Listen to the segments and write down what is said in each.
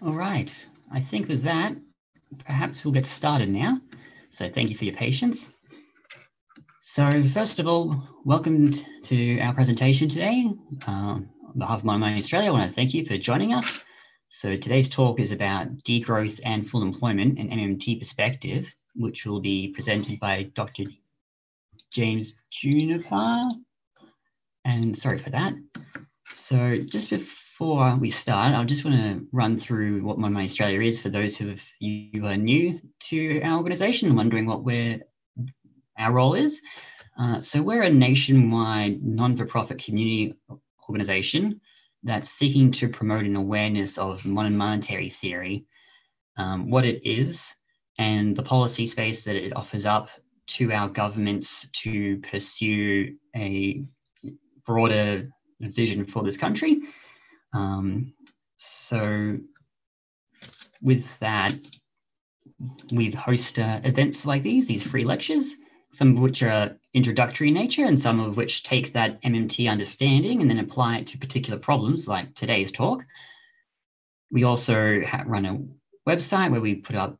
All right, I think with that, perhaps we'll get started now. So thank you for your patience. So first of all, welcome to our presentation today. On behalf of My Money Australia, I want to thank you for joining us. So today's talk is about degrowth and full employment, an MMT perspective, which will be presented by Dr. James Juniper. And sorry for that. So just before we start, I just want to run through what My Money Australia is for those who are new to our organisation, wondering what our role is. So we're a nationwide non-for-profit community organisation that's seeking to promote an awareness of modern monetary theory, what it is, and the policy space that it offers up to our governments to pursue a broader vision for this country. So with that, we host events like these free lectures, some of which are introductory in nature and some of which take that MMT understanding and then apply it to particular problems like today's talk. We also run a website where we put up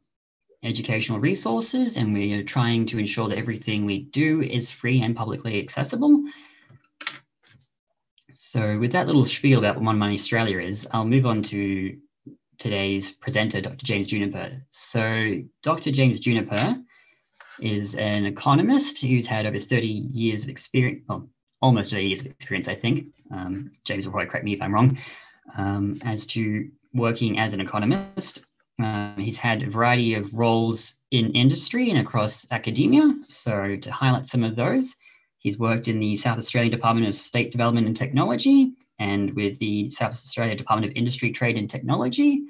educational resources, and we are trying to ensure that everything we do is free and publicly accessible. So with that little spiel about what My Money Australia is, I'll move on to today's presenter, Dr. James Juniper. So Dr. James Juniper is an economist who's had over 30 years of experience, well, almost 30 years of experience, I think. James will probably correct me if I'm wrong, as to working as an economist. He's had a variety of roles in industry and across academia. So to highlight some of those, he's worked in the South Australian Department of State Development and Technology and with the South Australia Department of Industry, Trade and Technology.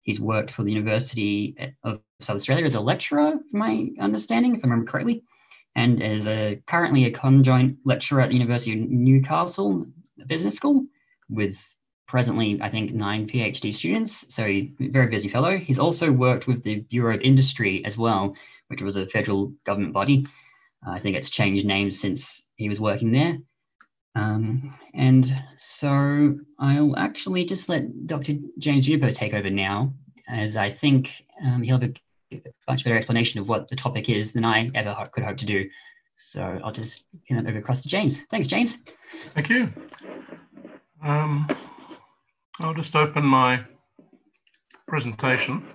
He's worked for the University of South Australia as a lecturer, from my understanding, if I remember correctly, and as currently a conjoint lecturer at the University of Newcastle Business School with presently, I think, 9 PhD students. So he's a very busy fellow. He's also worked with the Bureau of Industry as well, which was a federal government body. I think it's changed names since he was working there. And so I'll actually just let Dr. James Juniper take over now, as I think he'll have a much better explanation of what the topic is than I ever could hope to do. So I'll just hand it over across to James. Thanks, James. Thank you. I'll just open my presentation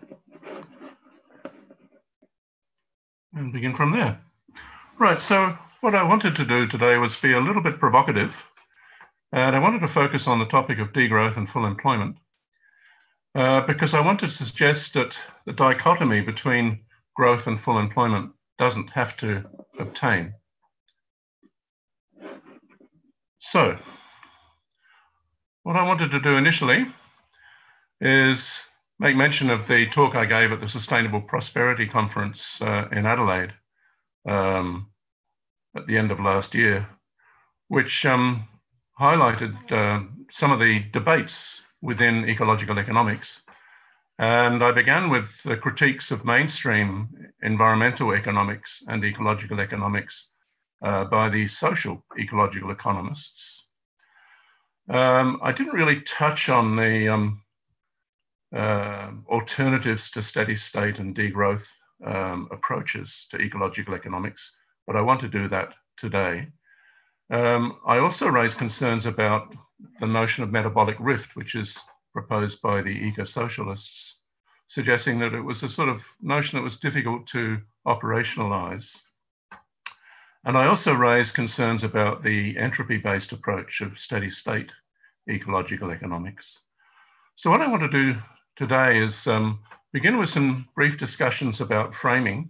and begin from there. Right, so what I wanted to do today was be a little bit provocative, and I wanted to focus on the topic of degrowth and full employment, because I wanted to suggest that the dichotomy between growth and full employment doesn't have to obtain. So, what I wanted to do initially is make mention of the talk I gave at the Sustainable Prosperity Conference in Adelaide at the end of last year, which highlighted some of the debates within ecological economics. And I began with the critiques of mainstream environmental economics and ecological economics by the social ecological economists. I didn't really touch on the alternatives to steady state and degrowth approaches to ecological economics, but I want to do that today. I also raised concerns about the notion of metabolic rift, which is proposed by the eco-socialists, suggesting that it was a sort of notion that was difficult to operationalize. And I also raised concerns about the entropy-based approach of steady state ecological economics. So what I want to do today is begin with some brief discussions about framing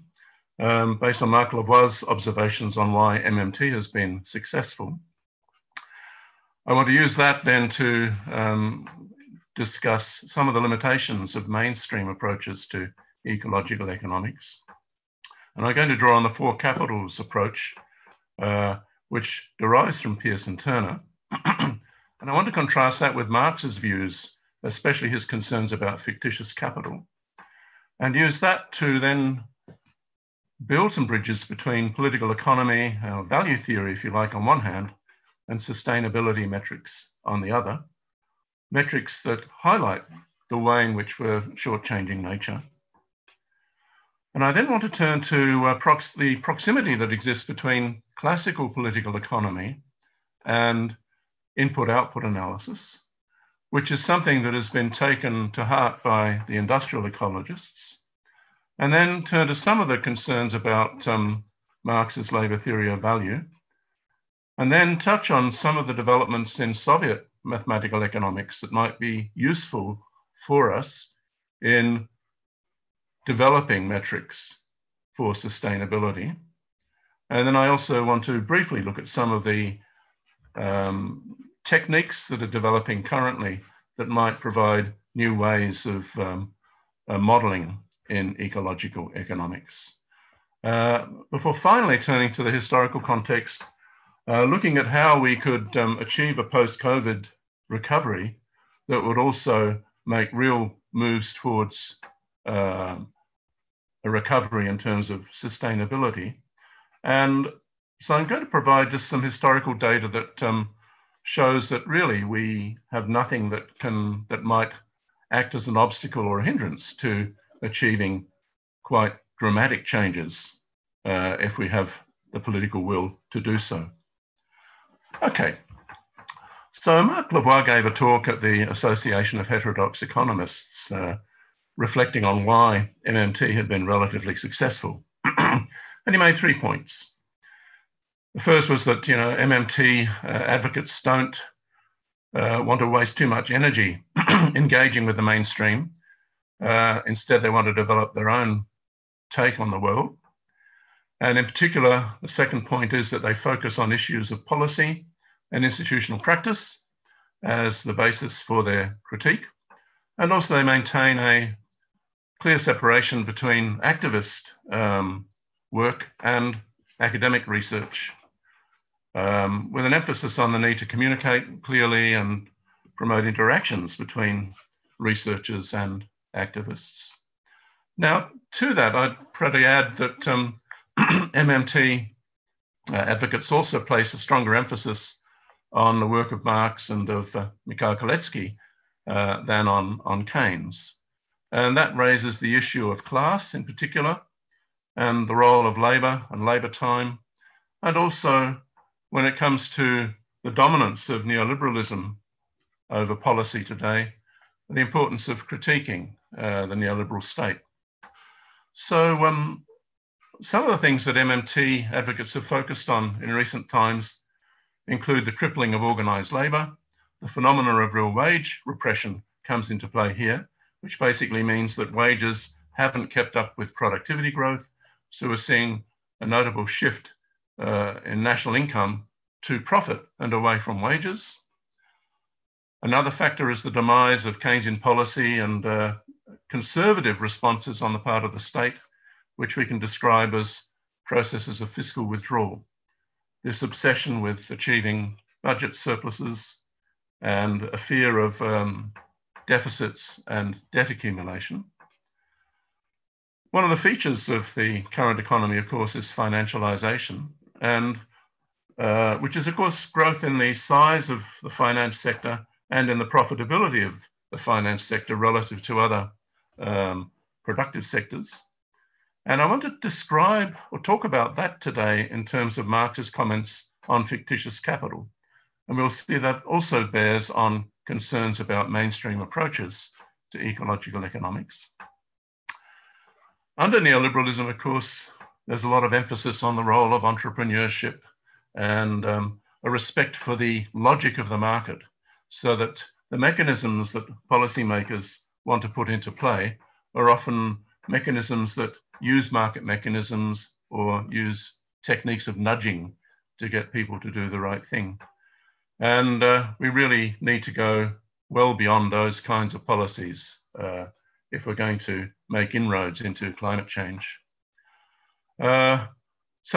based on Marc Lavoie's observations on why MMT has been successful. I want to use that then to discuss some of the limitations of mainstream approaches to ecological economics. And I'm going to draw on the four capitals approach, which derives from Pearson Turner. And I want to contrast that with Marx's views, especially his concerns about fictitious capital, and use that to then build some bridges between political economy, value theory, if you like, on one hand, and sustainability metrics on the other, metrics that highlight the way in which we're shortchanging nature. And I then want to turn to the proximity that exists between classical political economy and input-output analysis, which is something that has been taken to heart by the industrial ecologists, and then turn to some of the concerns about Marx's labor theory of value, and then touch on some of the developments in Soviet mathematical economics that might be useful for us in developing metrics for sustainability. And then I also want to briefly look at some of the techniques that are developing currently that might provide new ways of modeling in ecological economics. Before finally turning to the historical context, looking at how we could achieve a post-COVID recovery that would also make real moves towards a recovery in terms of sustainability. And so I'm going to provide just some historical data that shows that really we have nothing that might act as an obstacle or a hindrance to achieving quite dramatic changes if we have the political will to do so. Okay, so Marc Lavoie gave a talk at the Association of Heterodox Economists reflecting on why MMT had been relatively successful. And he made 3 points. The first was that MMT advocates don't want to waste too much energy engaging with the mainstream. Instead, they want to develop their own take on the world. And in particular, the second point is that they focus on issues of policy and institutional practice as the basis for their critique. And also they maintain a clear separation between activist work and academic research, with an emphasis on the need to communicate clearly and promote interactions between researchers and activists. Now, to that, I'd probably add that MMT advocates also place a stronger emphasis on the work of Marx and of Mikhail Kalecki than on Keynes. And that raises the issue of class in particular, and the role of labour and labour time, and also when it comes to the dominance of neoliberalism over policy today, the importance of critiquing the neoliberal state. So some of the things that MMT advocates have focused on in recent times include the crippling of organised labour. The phenomena of real wage repression comes into play here, which basically means that wages haven't kept up with productivity growth. So we're seeing a notable shift in national income to profit and away from wages. Another factor is the demise of Keynesian policy and conservative responses on the part of the state, which we can describe as processes of fiscal withdrawal. This obsession with achieving budget surpluses and a fear of deficits and debt accumulation. One of the features of the current economy, of course, is financialization, and which is, of course, growth in the size of the finance sector and in the profitability of the finance sector relative to other productive sectors. And I want to describe or talk about that today in terms of Marx's comments on fictitious capital. And we'll see that also bears on concerns about mainstream approaches to ecological economics. Under neoliberalism, of course, there's a lot of emphasis on the role of entrepreneurship and a respect for the logic of the market, so that the mechanisms that policymakers want to put into play are often mechanisms that use market mechanisms or use techniques of nudging to get people to do the right thing. And we really need to go well beyond those kinds of policies if we're going to make inroads into climate change. Some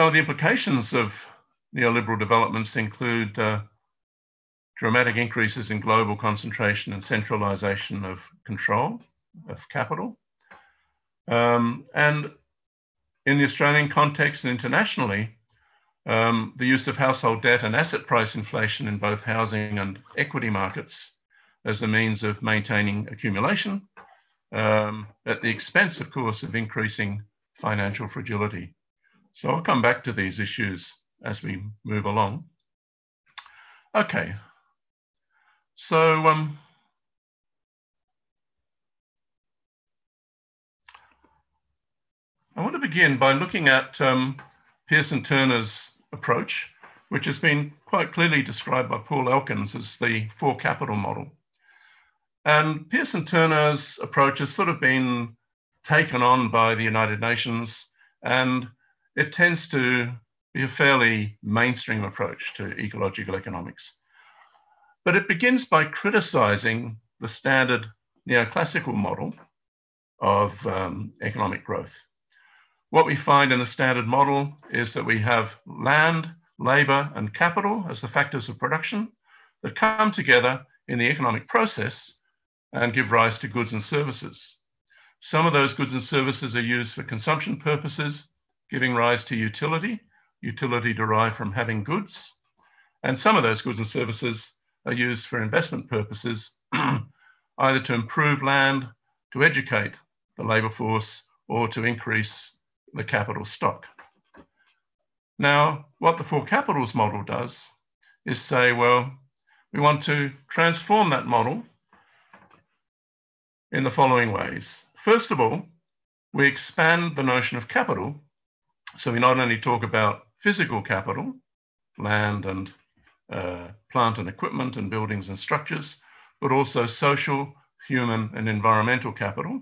of the implications of neoliberal developments include dramatic increases in global concentration and centralization of control of capital. And in the Australian context and internationally, the use of household debt and asset price inflation in both housing and equity markets as a means of maintaining accumulation, at the expense, of course, of increasing financial fragility. So I'll come back to these issues as we move along. Okay, so I want to begin by looking at Pearson-Turner's approach, which has been quite clearly described by Paul Elkins as the four capital model. And Pearson-Turner's approach has sort of been taken on by the United Nations, and it tends to be a fairly mainstream approach to ecological economics. But it begins by criticizing the standard neoclassical model of economic growth. What we find in the standard model is that we have land, labor, and capital as the factors of production that come together in the economic process and give rise to goods and services. Some of those goods and services are used for consumption purposes, giving rise to utility derived from having goods. And some of those goods and services are used for investment purposes, either to improve land, to educate the labor force, or to increase the capital stock. Now, what the Four Capitals model does is say, well, we want to transform that model in the following ways. First of all, we expand the notion of capital. So we not only talk about physical capital, land and plant and equipment and buildings and structures, but also social, human, and environmental capital.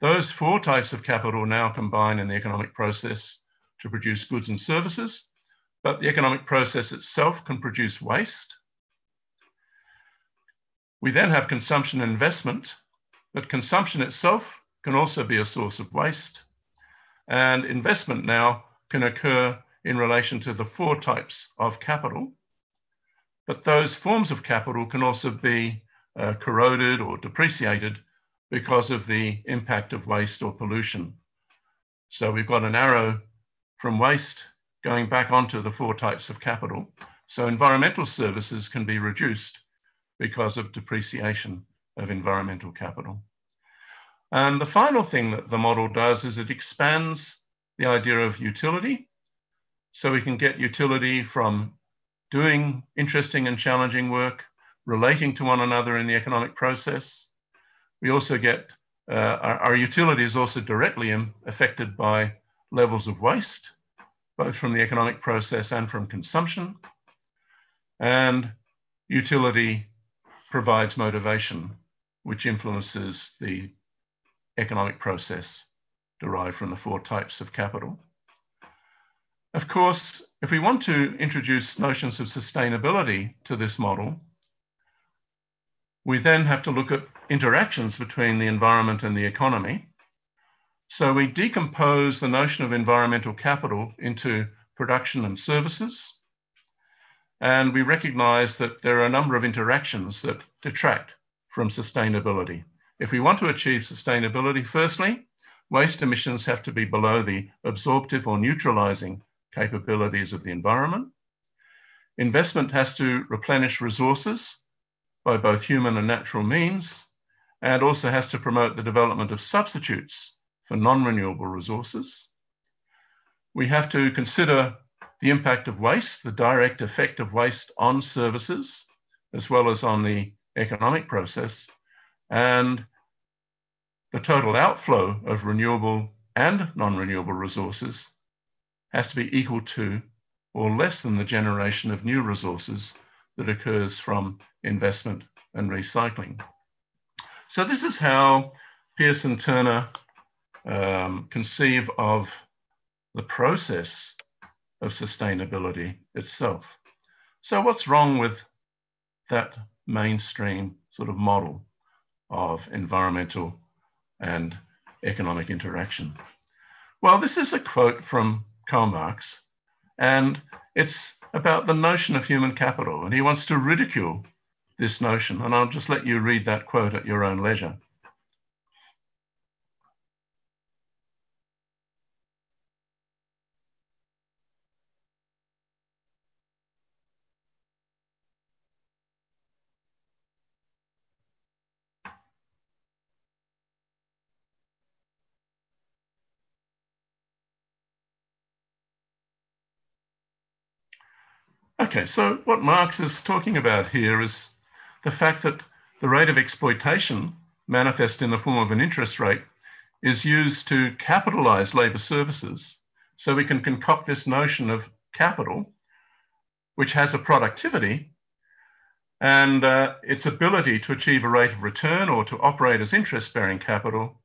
Those four types of capital now combine in the economic process to produce goods and services, but the economic process itself can produce waste. We then have consumption and investment, but consumption itself can also be a source of waste. And investment now can occur in relation to the four types of capital, but those forms of capital can also be corroded or depreciated because of the impact of waste or pollution. So we've got an arrow from waste going back onto the four types of capital. So environmental services can be reduced because of depreciation of environmental capital. And the final thing that the model does is it expands the idea of utility. So we can get utility from doing interesting and challenging work, relating to one another in the economic process. We also get, our utility is also directly affected by levels of waste, both from the economic process and from consumption. And utility provides motivation, which influences the economic process derived from the four types of capital. Of course, if we want to introduce notions of sustainability to this model, we then have to look at interactions between the environment and the economy. So we decompose the notion of environmental capital into production and services. And we recognize that there are a number of interactions that detract from sustainability. If we want to achieve sustainability, firstly, waste emissions have to be below the absorptive or neutralizing capabilities of the environment. Investment has to replenish resources by both human and natural means, and also has to promote the development of substitutes for non-renewable resources. We have to consider the impact of waste, the direct effect of waste on services, as well as on the economic process, and the total outflow of renewable and non-renewable resources has to be equal to or less than the generation of new resources that occurs from investment and recycling. So this is how Pearson-Turner conceive of the process of sustainability itself. So what's wrong with that mainstream sort of model of environmental and economic interaction? Well, this is a quote from Karl Marx, and it's about the notion of human capital, and he wants to ridicule this notion, and I'll just let you read that quote at your own leisure. Okay, so what Marx is talking about here is the fact that the rate of exploitation manifest in the form of an interest rate is used to capitalize labor services. So we can concoct this notion of capital, which has a productivity, and its ability to achieve a rate of return or to operate as interest-bearing capital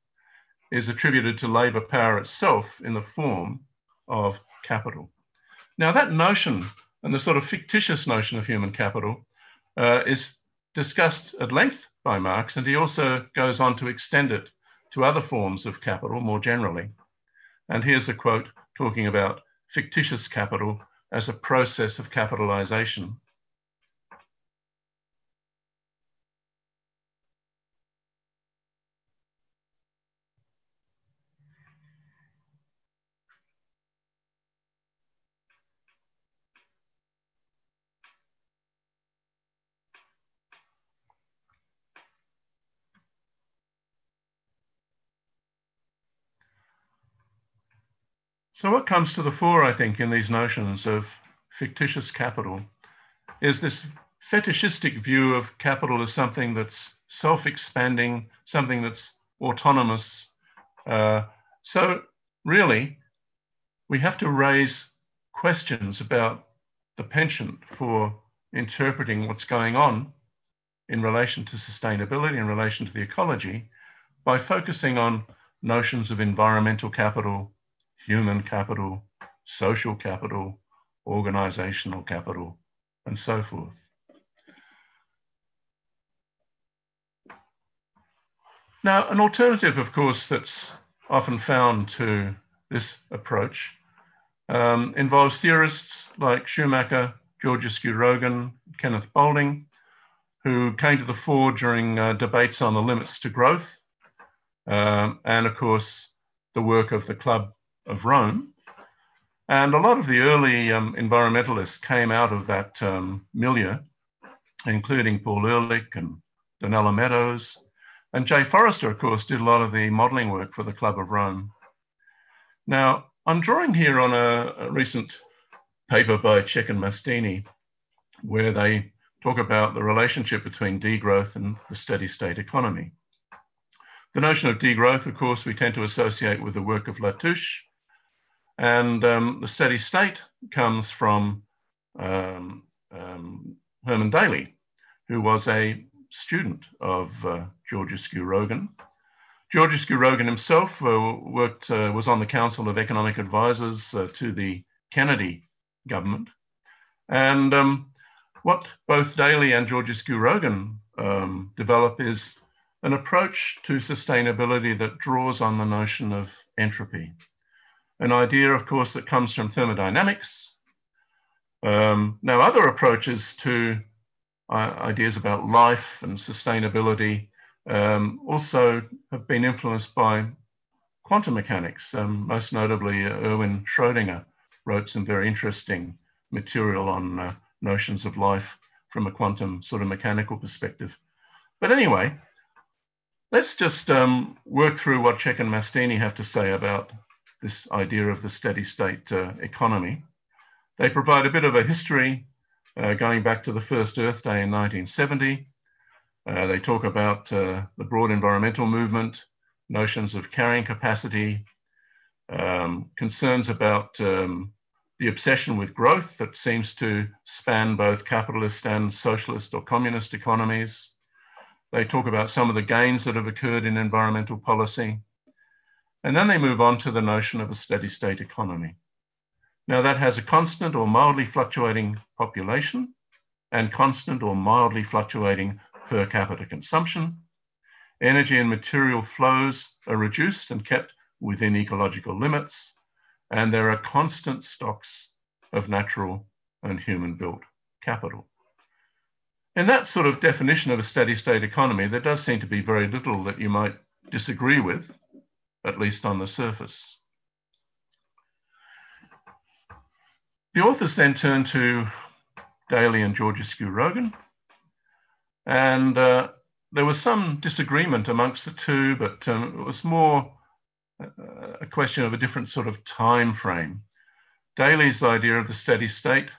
is attributed to labor power itself in the form of capital. Now that notion and the sort of fictitious notion of human capital is discussed at length by Marx, and he also goes on to extend it to other forms of capital more generally. And here's a quote talking about fictitious capital as a process of capitalization. So what comes to the fore, I think, in these notions of fictitious capital is this fetishistic view of capital as something that's self-expanding, something that's autonomous. So really, we have to raise questions about the penchant for interpreting what's going on in relation to sustainability, in relation to the ecology, by focusing on notions of environmental capital, human capital, social capital, organizational capital, and so forth. Now, an alternative, of course, that's often found to this approach involves theorists like Schumacher, Georgescu Rogan, Kenneth Boulding, who came to the fore during debates on the limits to growth, and of course, the work of the Club of Rome. And a lot of the early environmentalists came out of that milieu, including Paul Ehrlich and Donella Meadows. And Jay Forrester, of course, did a lot of the modeling work for the Club of Rome. Now, I'm drawing here on a recent paper by Cech and Mastini, where they talk about the relationship between degrowth and the steady state economy. The notion of degrowth, of course, we tend to associate with the work of Latouche, and the steady state comes from Herman Daly, who was a student of Georgescu Rogan. Georgescu Rogan himself was on the Council of Economic Advisors to the Kennedy government. And what both Daly and Georgescu Rogan develop is an approach to sustainability that draws on the notion of entropy. An idea, of course, that comes from thermodynamics. Now, other approaches to ideas about life and sustainability also have been influenced by quantum mechanics. Most notably, Erwin Schrödinger wrote some very interesting material on notions of life from a quantum sort of mechanical perspective. But anyway, let's just work through what Cech and Mastini have to say about this idea of the steady state economy. They provide a bit of a history going back to the first Earth Day in 1970. They talk about the broad environmental movement, notions of carrying capacity, concerns about the obsession with growth that seems to span both capitalist and socialist or communist economies. They talk about some of the gains that have occurred in environmental policy. And then they move on to the notion of a steady state economy. Now that has a constant or mildly fluctuating population and constant or mildly fluctuating per capita consumption. Energy and material flows are reduced and kept within ecological limits, and there are constant stocks of natural and human-built capital. In that sort of definition of a steady state economy, there does seem to be very little that you might disagree with, at least on the surface. The authors then turn to Daly and Georgescu Rogan, and there was some disagreement amongst the two, but it was more a question of a different sort of time frame. Daly's idea of the steady state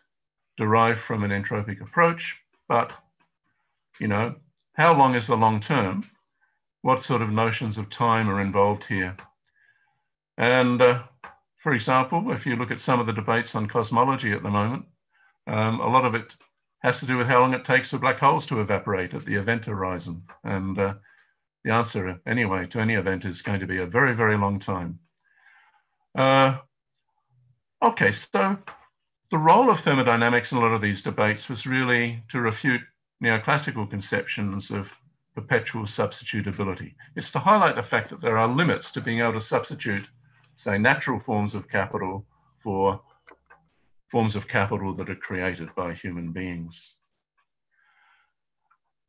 derived from an entropic approach, but, you know, how long is the long term? What sort of notions of time are involved here? And for example, if you look at some of the debates on cosmology at the moment, a lot of it has to do with how long it takes for black holes to evaporate at the event horizon. And the answer, anyway, to any event is going to be a very, very long time. Okay, so the role of thermodynamics in a lot of these debates was really to refute neoclassical conceptions of perpetual substitutability. It's to highlight the fact that there are limits to being able to substitute, say, natural forms of capital for forms of capital that are created by human beings.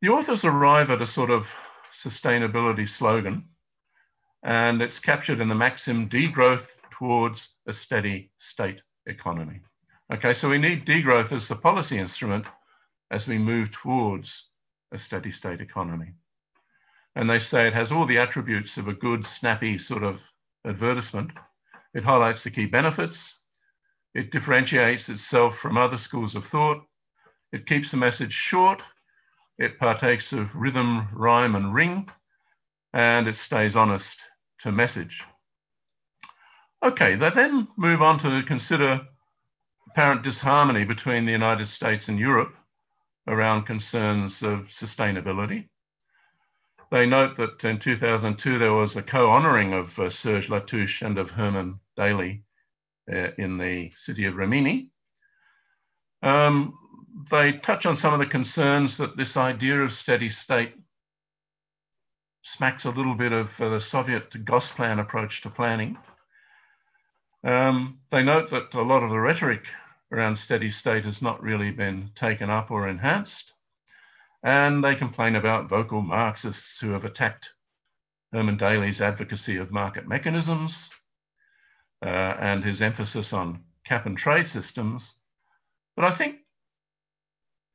The authors arrive at a sort of sustainability slogan, and it's captured in the maxim degrowth towards a steady state economy. Okay, so we need degrowth as the policy instrument as we move towards a steady state economy. And they say it has all the attributes of a good, snappy sort of advertisement. It highlights the key benefits. It differentiates itself from other schools of thought. It keeps the message short. It partakes of rhythm, rhyme, and ring, and it stays honest to message. Okay, they then move on to consider apparent disharmony between the United States and Europe around concerns of sustainability. They note that in 2002, there was a co-honouring of Serge Latouche and of Herman Daly in the city of Rimini. They touch on some of the concerns that this idea of steady state smacks a little bit of the Soviet Gosplan approach to planning. They note that a lot of the rhetoric around steady state has not really been taken up or enhanced. And they complain about vocal Marxists who have attacked Herman Daly's advocacy of market mechanisms and his emphasis on cap and trade systems. But I think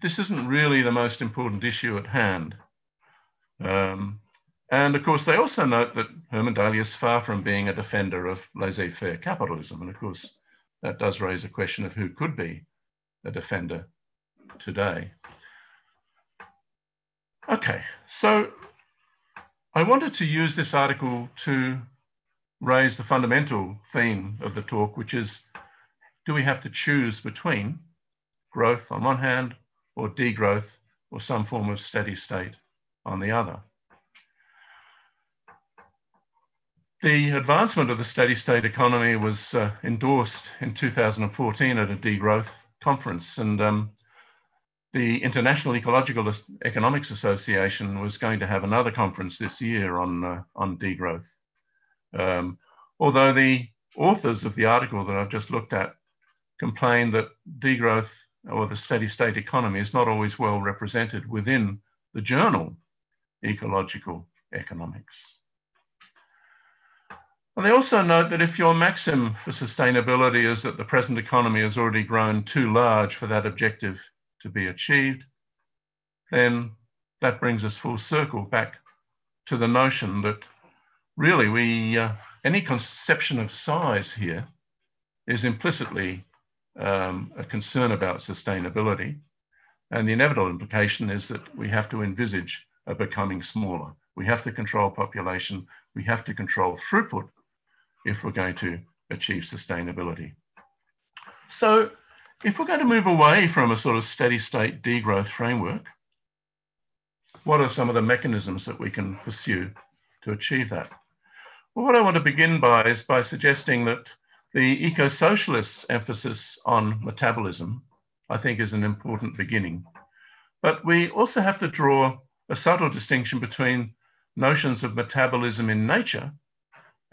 this isn't really the most important issue at hand. And of course, they also note that Herman Daly is far from being a defender of laissez-faire capitalism. And of course, that does raise a question of who could be a defender today. Okay, so I wanted to use this article to raise the fundamental theme of the talk, which is, do we have to choose between growth on one hand or degrowth or some form of steady state on the other? The advancement of the steady state economy was endorsed in 2014 at a degrowth conference, and the International Ecological Economics Association was going to have another conference this year on degrowth. Although the authors of the article that I've just looked at complain that degrowth or the steady state economy is not always well represented within the journal Ecological Economics. And they also note that if your maxim for sustainability is that the present economy has already grown too large for that objective to be achieved, then that brings us full circle back to the notion that really any conception of size here is implicitly a concern about sustainability. And the inevitable implication is that we have to envisage a becoming smaller. We have to control population. We have to control throughput if we're going to achieve sustainability. So if we're going to move away from a sort of steady state degrowth framework, what are some of the mechanisms that we can pursue to achieve that? Well, what I want to begin by is by suggesting that the eco-socialists' emphasis on metabolism, I think, is an important beginning. But we also have to draw a subtle distinction between notions of metabolism in nature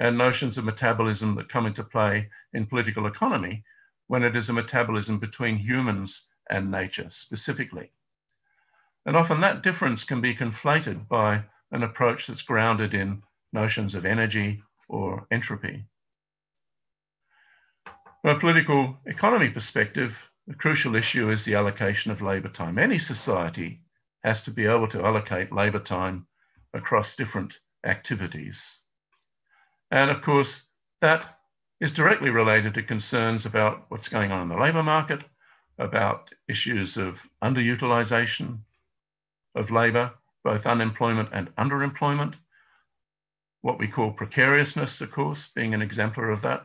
and notions of metabolism that come into play in political economy when it is a metabolism between humans and nature specifically. And often that difference can be conflated by an approach that's grounded in notions of energy or entropy. From a political economy perspective, the crucial issue is the allocation of labour time. Any society has to be able to allocate labour time across different activities. And of course, that is directly related to concerns about what's going on in the labour market, about issues of underutilization of labour, both unemployment and underemployment, what we call precariousness, of course, being an exemplar of that.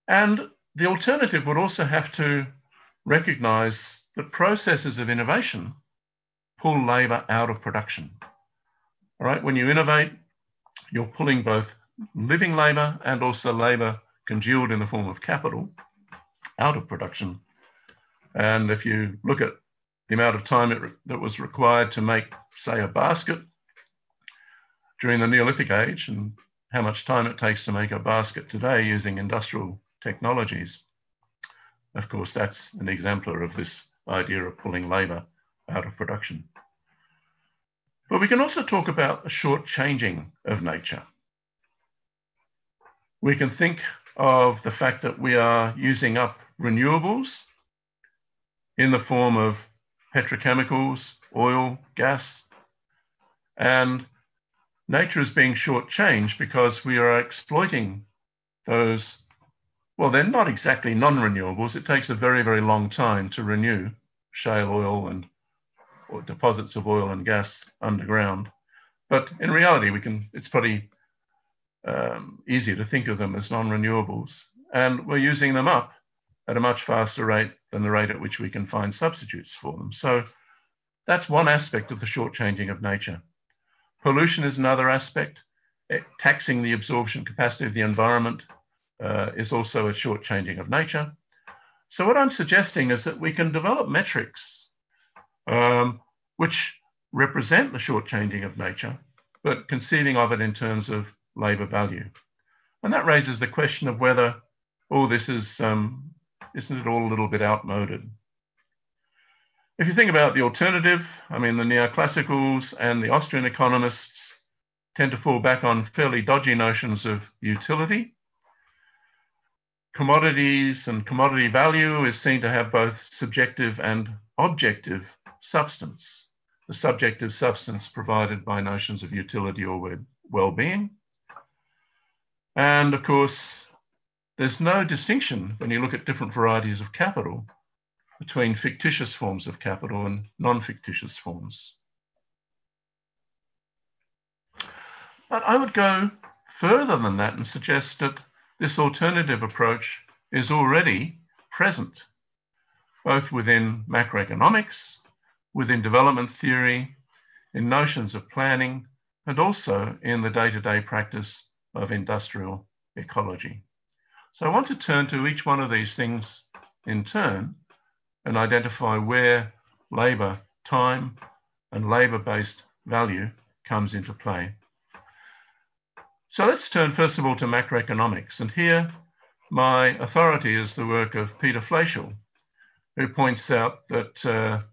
And the alternative would also have to recognise that processes of innovation pull labour out of production. All right, when you innovate, you're pulling both living labour and also labour congealed in the form of capital out of production. And if you look at the amount of time that was required to make, say, a basket during the Neolithic age and how much time it takes to make a basket today using industrial technologies, of course, that's an exemplar of this idea of pulling labour out of production. But we can also talk about a short-changing of nature. We can think of the fact that we are using up renewables in the form of petrochemicals, oil, gas, and nature is being short-changed because we are exploiting those, well, they're not exactly non-renewables. It takes a very, very long time to renew shale oil and or deposits of oil and gas underground. But in reality, it's pretty easier to think of them as non-renewables. And we're using them up at a much faster rate than the rate at which we can find substitutes for them. So that's one aspect of the short-changing of nature. Pollution is another aspect. Taxing the absorption capacity of the environment is also a short-changing of nature. So what I'm suggesting is that we can develop metrics which represent the short-changing of nature, but conceiving of it in terms of labour value. And that raises the question of whether all this is, isn't it all a little bit outmoded? If you think about the alternative, I mean, the neoclassicals and the Austrian economists tend to fall back on fairly dodgy notions of utility. Commodities and commodity value is seen to have both subjective and objective substance. The subjective substance provided by notions of utility or well-being. And of course, there's no distinction when you look at different varieties of capital between fictitious forms of capital and non-fictitious forms. But I would go further than that and suggest that this alternative approach is already present, both within macroeconomics, within development theory, in notions of planning, and also in the day-to-day practice of industrial ecology. So I want to turn to each one of these things in turn and identify where labour, time, and labour-based value comes into play. So let's turn first of all to macroeconomics. And here, my authority is the work of Peter Fleischl, who points out that the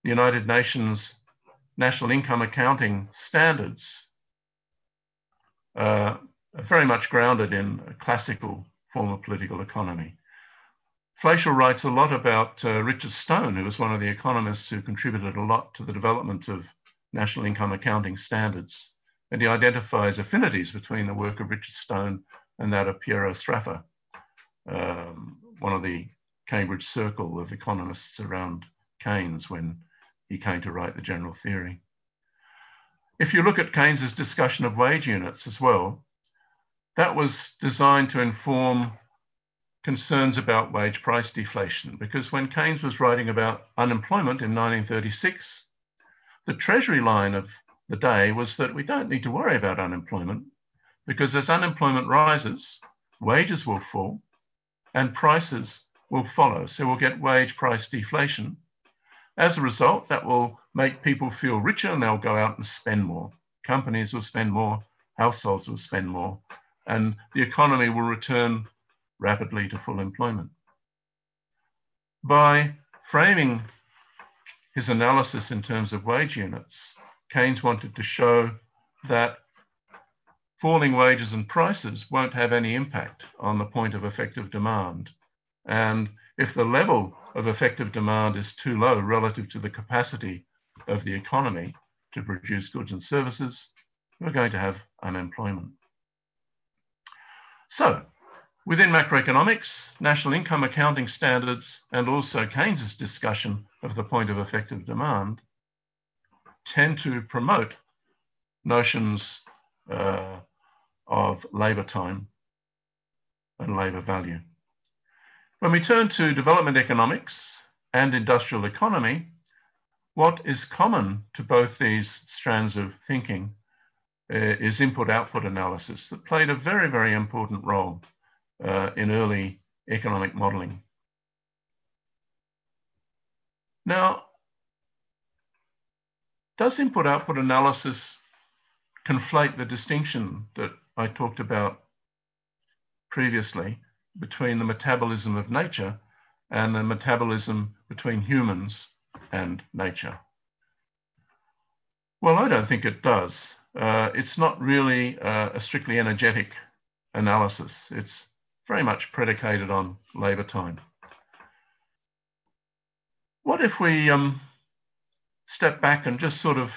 United Nations National Income Accounting Standards are very much grounded in a classical form of political economy. Fleischl writes a lot about Richard Stone, who was one of the economists who contributed a lot to the development of national income accounting standards. And he identifies affinities between the work of Richard Stone and that of Piero Straffa, one of the Cambridge circle of economists around Keynes when he came to write the general theory. If you look at Keynes's discussion of wage units as well, that was designed to inform concerns about wage price deflation, because when Keynes was writing about unemployment in 1936, the treasury line of the day was that we don't need to worry about unemployment, because as unemployment rises, wages will fall and prices will follow. So we'll get wage price deflation. As a result, that will make people feel richer and they'll go out and spend more. Companies will spend more, households will spend more, and the economy will return rapidly to full employment. By framing his analysis in terms of wage units, Keynes wanted to show that falling wages and prices won't have any impact on the point of effective demand. And if the level of effective demand is too low relative to the capacity of the economy to produce goods and services, we're going to have unemployment. So Within macroeconomics, national income accounting standards and also Keynes's discussion of the point of effective demand tend to promote notions of labour time and labour value. When we turn to development economics and industrial economy, what is common to both these strands of thinking is input-output analysis that played a very, very important role in early economic modelling. Now, does input-output analysis conflate the distinction that I talked about previously between the metabolism of nature and the metabolism between humans and nature? Well, I don't think it does. It's not really a strictly energetic analysis. It's very much predicated on labour time. What if we step back and just sort of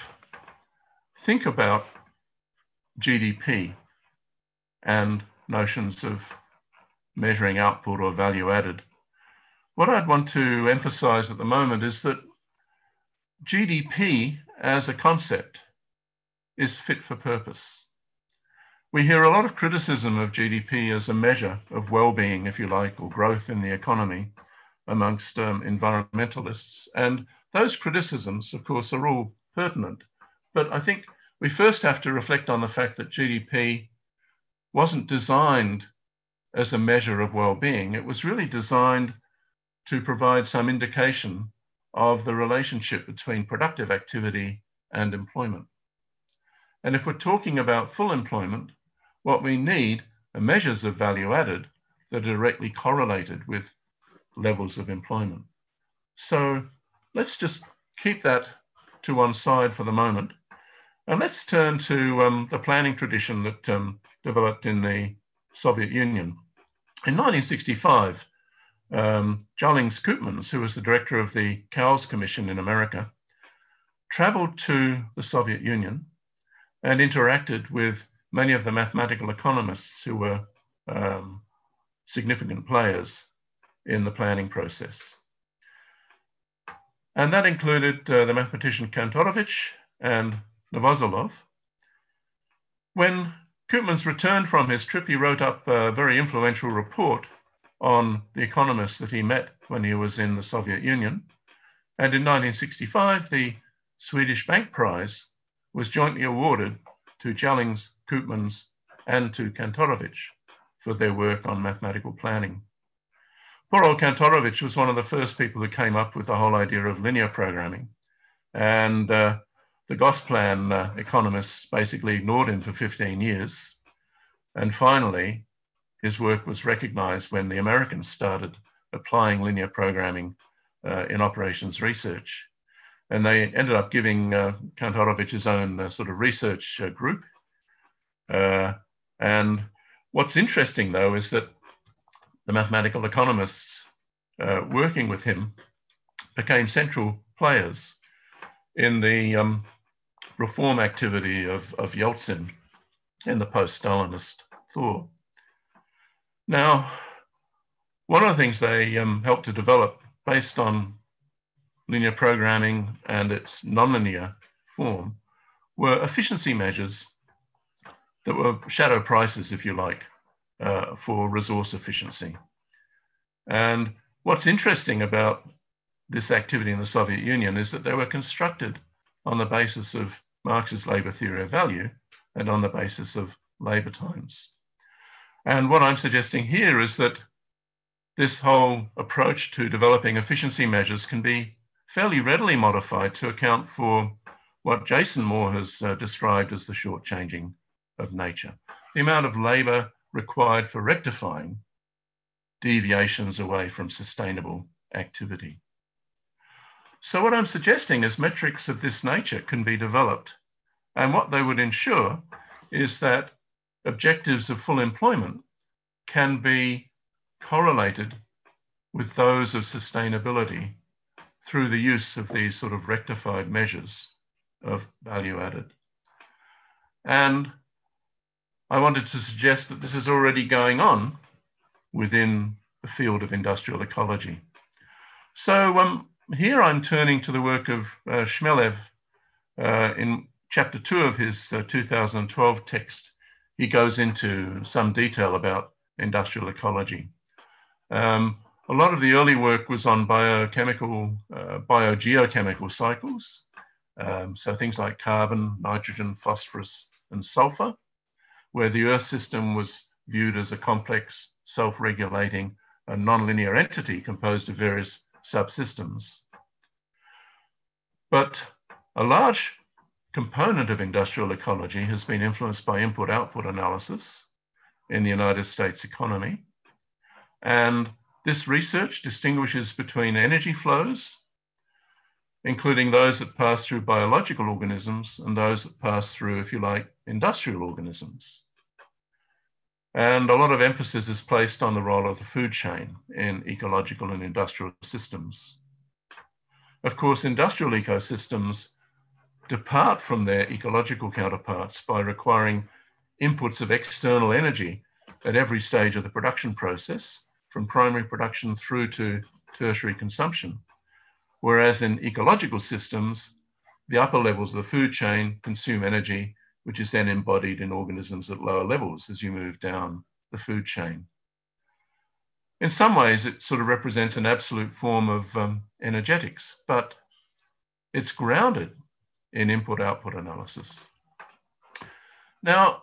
think about GDP and notions of measuring output or value added? What I'd want to emphasize at the moment is that GDP as a concept is fit for purpose. We hear a lot of criticism of GDP as a measure of well-being, if you like, or growth in the economy amongst environmentalists. And those criticisms, of course, are all pertinent. But I think we first have to reflect on the fact that GDP wasn't designed as a measure of well-being. It was really designed to provide some indication of the relationship between productive activity and employment. And if we're talking about full employment, what we need are measures of value added that are directly correlated with levels of employment. So let's just keep that to one side for the moment. And let's turn to the planning tradition that developed in the Soviet Union. In 1965, Jolings Koopmans, who was the director of the Cowles Commission in America, traveled to the Soviet Union and interacted with many of the mathematical economists who were significant players in the planning process. And that included the mathematician Kantorovich and Novozolov. When Koopmans returned from his trip, he wrote up a very influential report on the economists that he met when he was in the Soviet Union. And in 1965, the Swedish Bank Prize was jointly awarded to Jolings, Koopmans, and to Kantorovich for their work on mathematical planning. Poor old Kantorovich was one of the first people who came up with the whole idea of linear programming. And the Gosplan economists basically ignored him for 15 years. And finally, his work was recognized when the Americans started applying linear programming in operations research. And they ended up giving Kantorovich his own sort of research group. And what's interesting, though, is that the mathematical economists working with him became central players in the reform activity of Yeltsin in the post-Stalinist thaw. Now, one of the things they helped to develop based on linear programming and its nonlinear form were efficiency measures that were shadow prices, if you like, for resource efficiency. And what's interesting about this activity in the Soviet Union is that they were constructed on the basis of Marx's labor theory of value and on the basis of labor times. And what I'm suggesting here is that this whole approach to developing efficiency measures can be fairly readily modified to account for what Jason Moore has described as the shortchanging of nature, the amount of labor required for rectifying deviations away from sustainable activity. So what I'm suggesting is metrics of this nature can be developed, and what they would ensure is that objectives of full employment can be correlated with those of sustainability through the use of these sort of rectified measures of value added. And I wanted to suggest that this is already going on within the field of industrial ecology. So here I'm turning to the work of Shmelev in chapter 2 of his 2012 text. He goes into some detail about industrial ecology. A lot of the early work was on biogeochemical cycles. So things like carbon, nitrogen, phosphorus, and sulfur, where the Earth system was viewed as a complex, self-regulating, and non-linear entity composed of various subsystems. But a large component of industrial ecology has been influenced by input-output analysis in the United States economy. And this research distinguishes between energy flows, including those that pass through biological organisms and those that pass through, if you like, industrial organisms. And a lot of emphasis is placed on the role of the food chain in ecological and industrial systems. Of course, industrial ecosystems depart from their ecological counterparts by requiring inputs of external energy at every stage of the production process, from primary production through to tertiary consumption. Whereas in ecological systems, the upper levels of the food chain consume energy, which is then embodied in organisms at lower levels as you move down the food chain. In some ways, it sort of represents an absolute form of energetics, but it's grounded in input-output analysis. Now,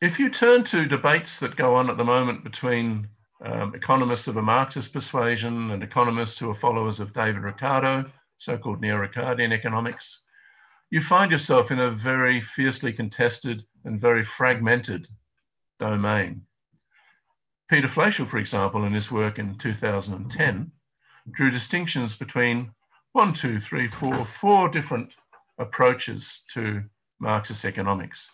if you turn to debates that go on at the moment between economists of a Marxist persuasion and economists who are followers of David Ricardo, so-called neo-Ricardian economics, you find yourself in a very fiercely contested and very fragmented domain. Peter Fleischl, for example, in his work in 2010, drew distinctions between four different approaches to Marxist economics,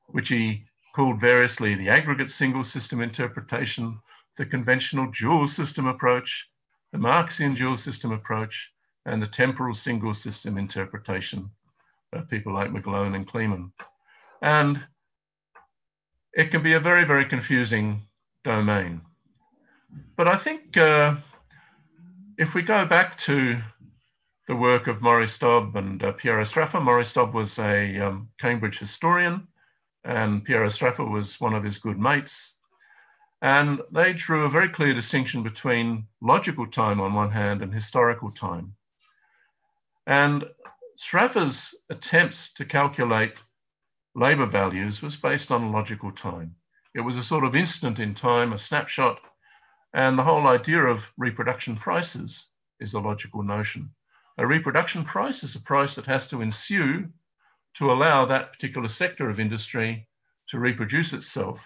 which he called variously the aggregate single system interpretation, the conventional dual system approach, the Marxian dual system approach, and the temporal single system interpretation of people like McGlone and Kleeman. And it can be a very, very confusing domain. But I think if we go back to the work of Maurice Dobb and Piero Straffa, Maurice Dobb was a Cambridge historian, and Piero Straffa was one of his good mates. And they drew a very clear distinction between logical time on one hand and historical time. And Straffa's attempts to calculate labor values was based on logical time. It was a sort of instant in time, a snapshot, and the whole idea of reproduction prices is a logical notion. A reproduction price is a price that has to ensue to allow that particular sector of industry to reproduce itself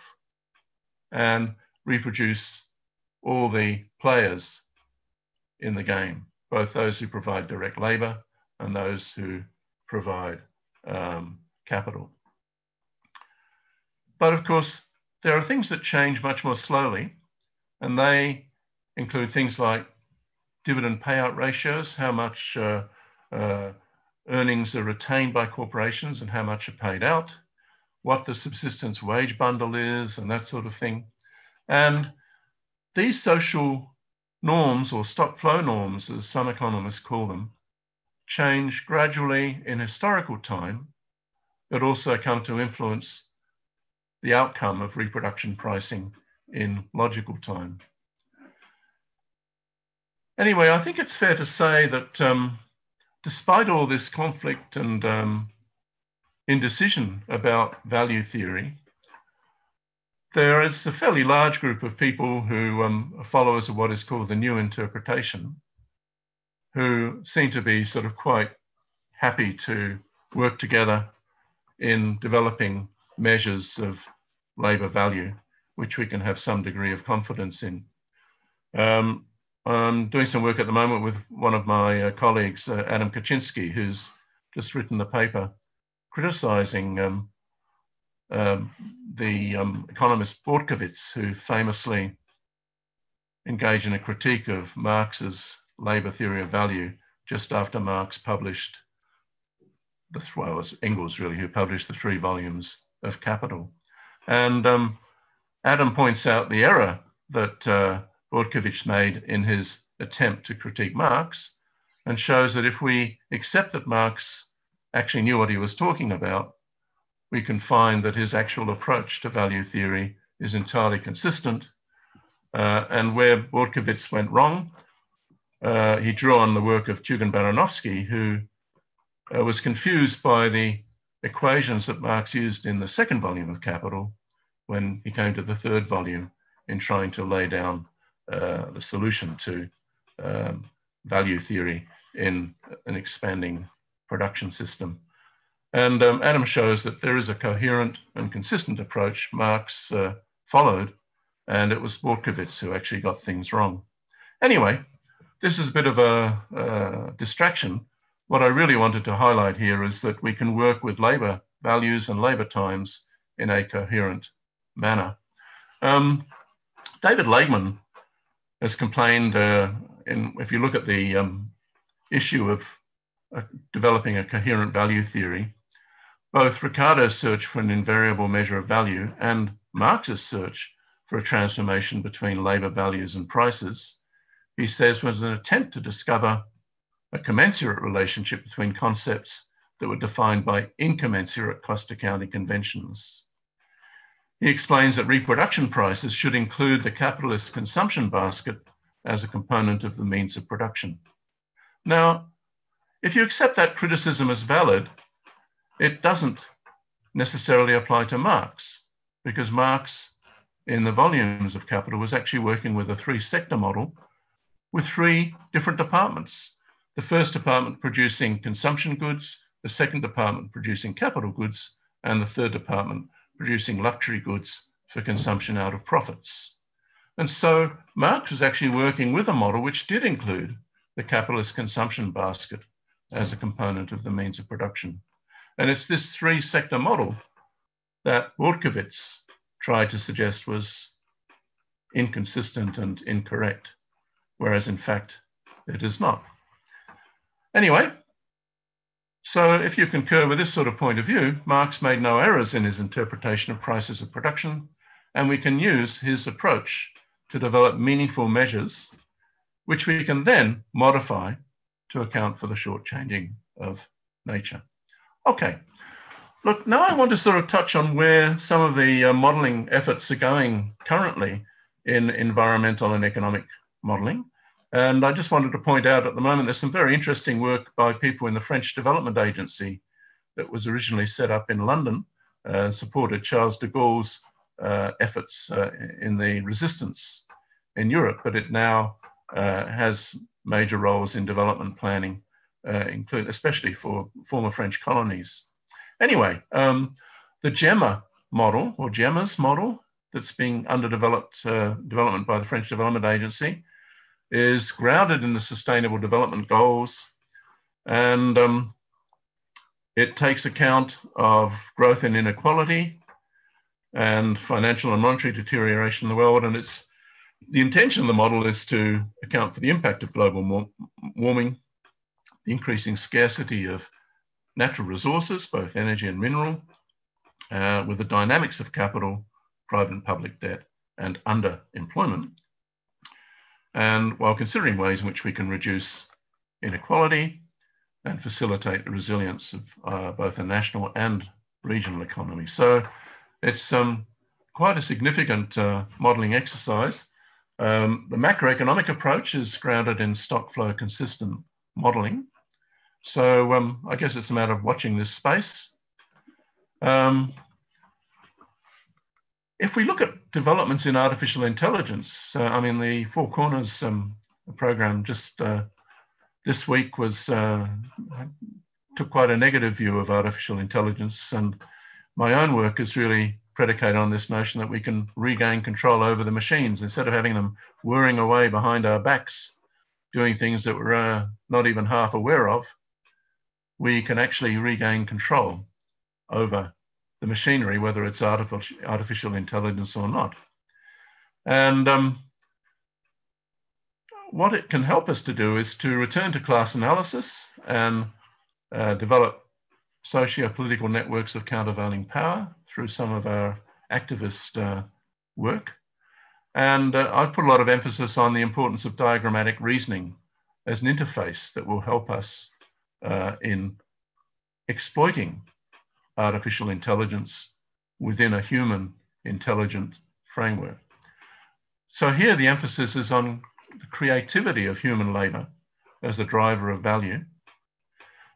and reproduce all the players in the game, both those who provide direct labor and those who provide capital. But of course, there are things that change much more slowly, and they include things like dividend payout ratios, how much earnings are retained by corporations and how much are paid out, what the subsistence wage bundle is, and that sort of thing. And these social norms, or stock flow norms, as some economists call them, change gradually in historical time, but also come to influence the outcome of reproduction pricing in logical time. Anyway, I think it's fair to say that despite all this conflict and indecision about value theory, there is a fairly large group of people who are followers of what is called the new interpretation, who seem to be sort of quite happy to work together in developing measures of labor value, which we can have some degree of confidence in. I'm doing some work at the moment with one of my colleagues, Adam Kaczynski, who's just written a paper criticizing the economist Bortkiewicz, who famously engaged in a critique of Marx's labor theory of value just after Marx published, well, it was Engels really, who published the 3 volumes of Capital. And Adam points out the error that Bortkiewicz made in his attempt to critique Marx, and shows that if we accept that Marx actually knew what he was talking about, we can find that his actual approach to value theory is entirely consistent. And where Bortkiewicz went wrong, he drew on the work of Tugendbaranovsky, who was confused by the equations that Marx used in the second volume of Capital when he came to the third volume in trying to lay down the solution to value theory in an expanding production system. And Adam shows that there is a coherent and consistent approach Marx followed, and it was Bortkiewicz who actually got things wrong. Anyway, this is a bit of a distraction. What I really wanted to highlight here is that we can work with labour values and labour times in a coherent manner. David Lageman has complained, if you look at the issue of developing a coherent value theory, both Ricardo's search for an invariable measure of value and Marx's search for a transformation between labour values and prices, he says, was an attempt to discover a commensurate relationship between concepts that were defined by incommensurate cost accounting conventions. He explains that reproduction prices should include the capitalist consumption basket as a component of the means of production. Now, if you accept that criticism as valid, it doesn't necessarily apply to Marx, because Marx, in the volumes of Capital, was actually working with a three-sector model with three different departments. The first department producing consumption goods, the second department producing capital goods, and the third department producing luxury goods for consumption out of profits. And so Marx was actually working with a model which did include the capitalist consumption basket as a component of the means of production. And it's this three-sector model that Bortkiewicz tried to suggest was inconsistent and incorrect, whereas in fact it is not. Anyway, so if you concur with this sort of point of view, Marx made no errors in his interpretation of prices of production, and we can use his approach to develop meaningful measures, which we can then modify to account for the shortchanging of nature. Okay, look, now I want to sort of touch on where some of the modelling efforts are going currently in environmental and economic modelling. And I just wanted to point out at the moment, there's some very interesting work by people in the French Development Agency that was originally set up in London, supported Charles de Gaulle's efforts in the resistance in Europe, but it now has major roles in development planning, especially for former French colonies. Anyway, the GEMA model, or GEMA's model, that's being under development by the French Development Agency, is grounded in the Sustainable Development Goals, and it takes account of growth in inequality and financial and monetary deterioration in the world. And the intention of the model is to account for the impact of global warming, the increasing scarcity of natural resources, both energy and mineral, with the dynamics of capital, private and public debt, and underemployment. And while considering ways in which we can reduce inequality and facilitate the resilience of both a national and regional economy. So it's quite a significant modelling exercise. The macroeconomic approach is grounded in stock flow consistent modelling. So I guess it's a matter of watching this space. If we look at developments in artificial intelligence, I mean, the Four Corners program just this week took quite a negative view of artificial intelligence, and my own work is really predicated on this notion that we can regain control over the machines instead of having them whirring away behind our backs, doing things that we're not even half aware of. We can actually regain control over the machinery, whether it's artificial intelligence or not. And what it can help us to do is to return to class analysis and develop socio-political networks of countervailing power through some of our activist work. And I've put a lot of emphasis on the importance of diagrammatic reasoning as an interface that will help us in exploiting artificial intelligence within a human intelligent framework. So here the emphasis is on the creativity of human labor as the driver of value.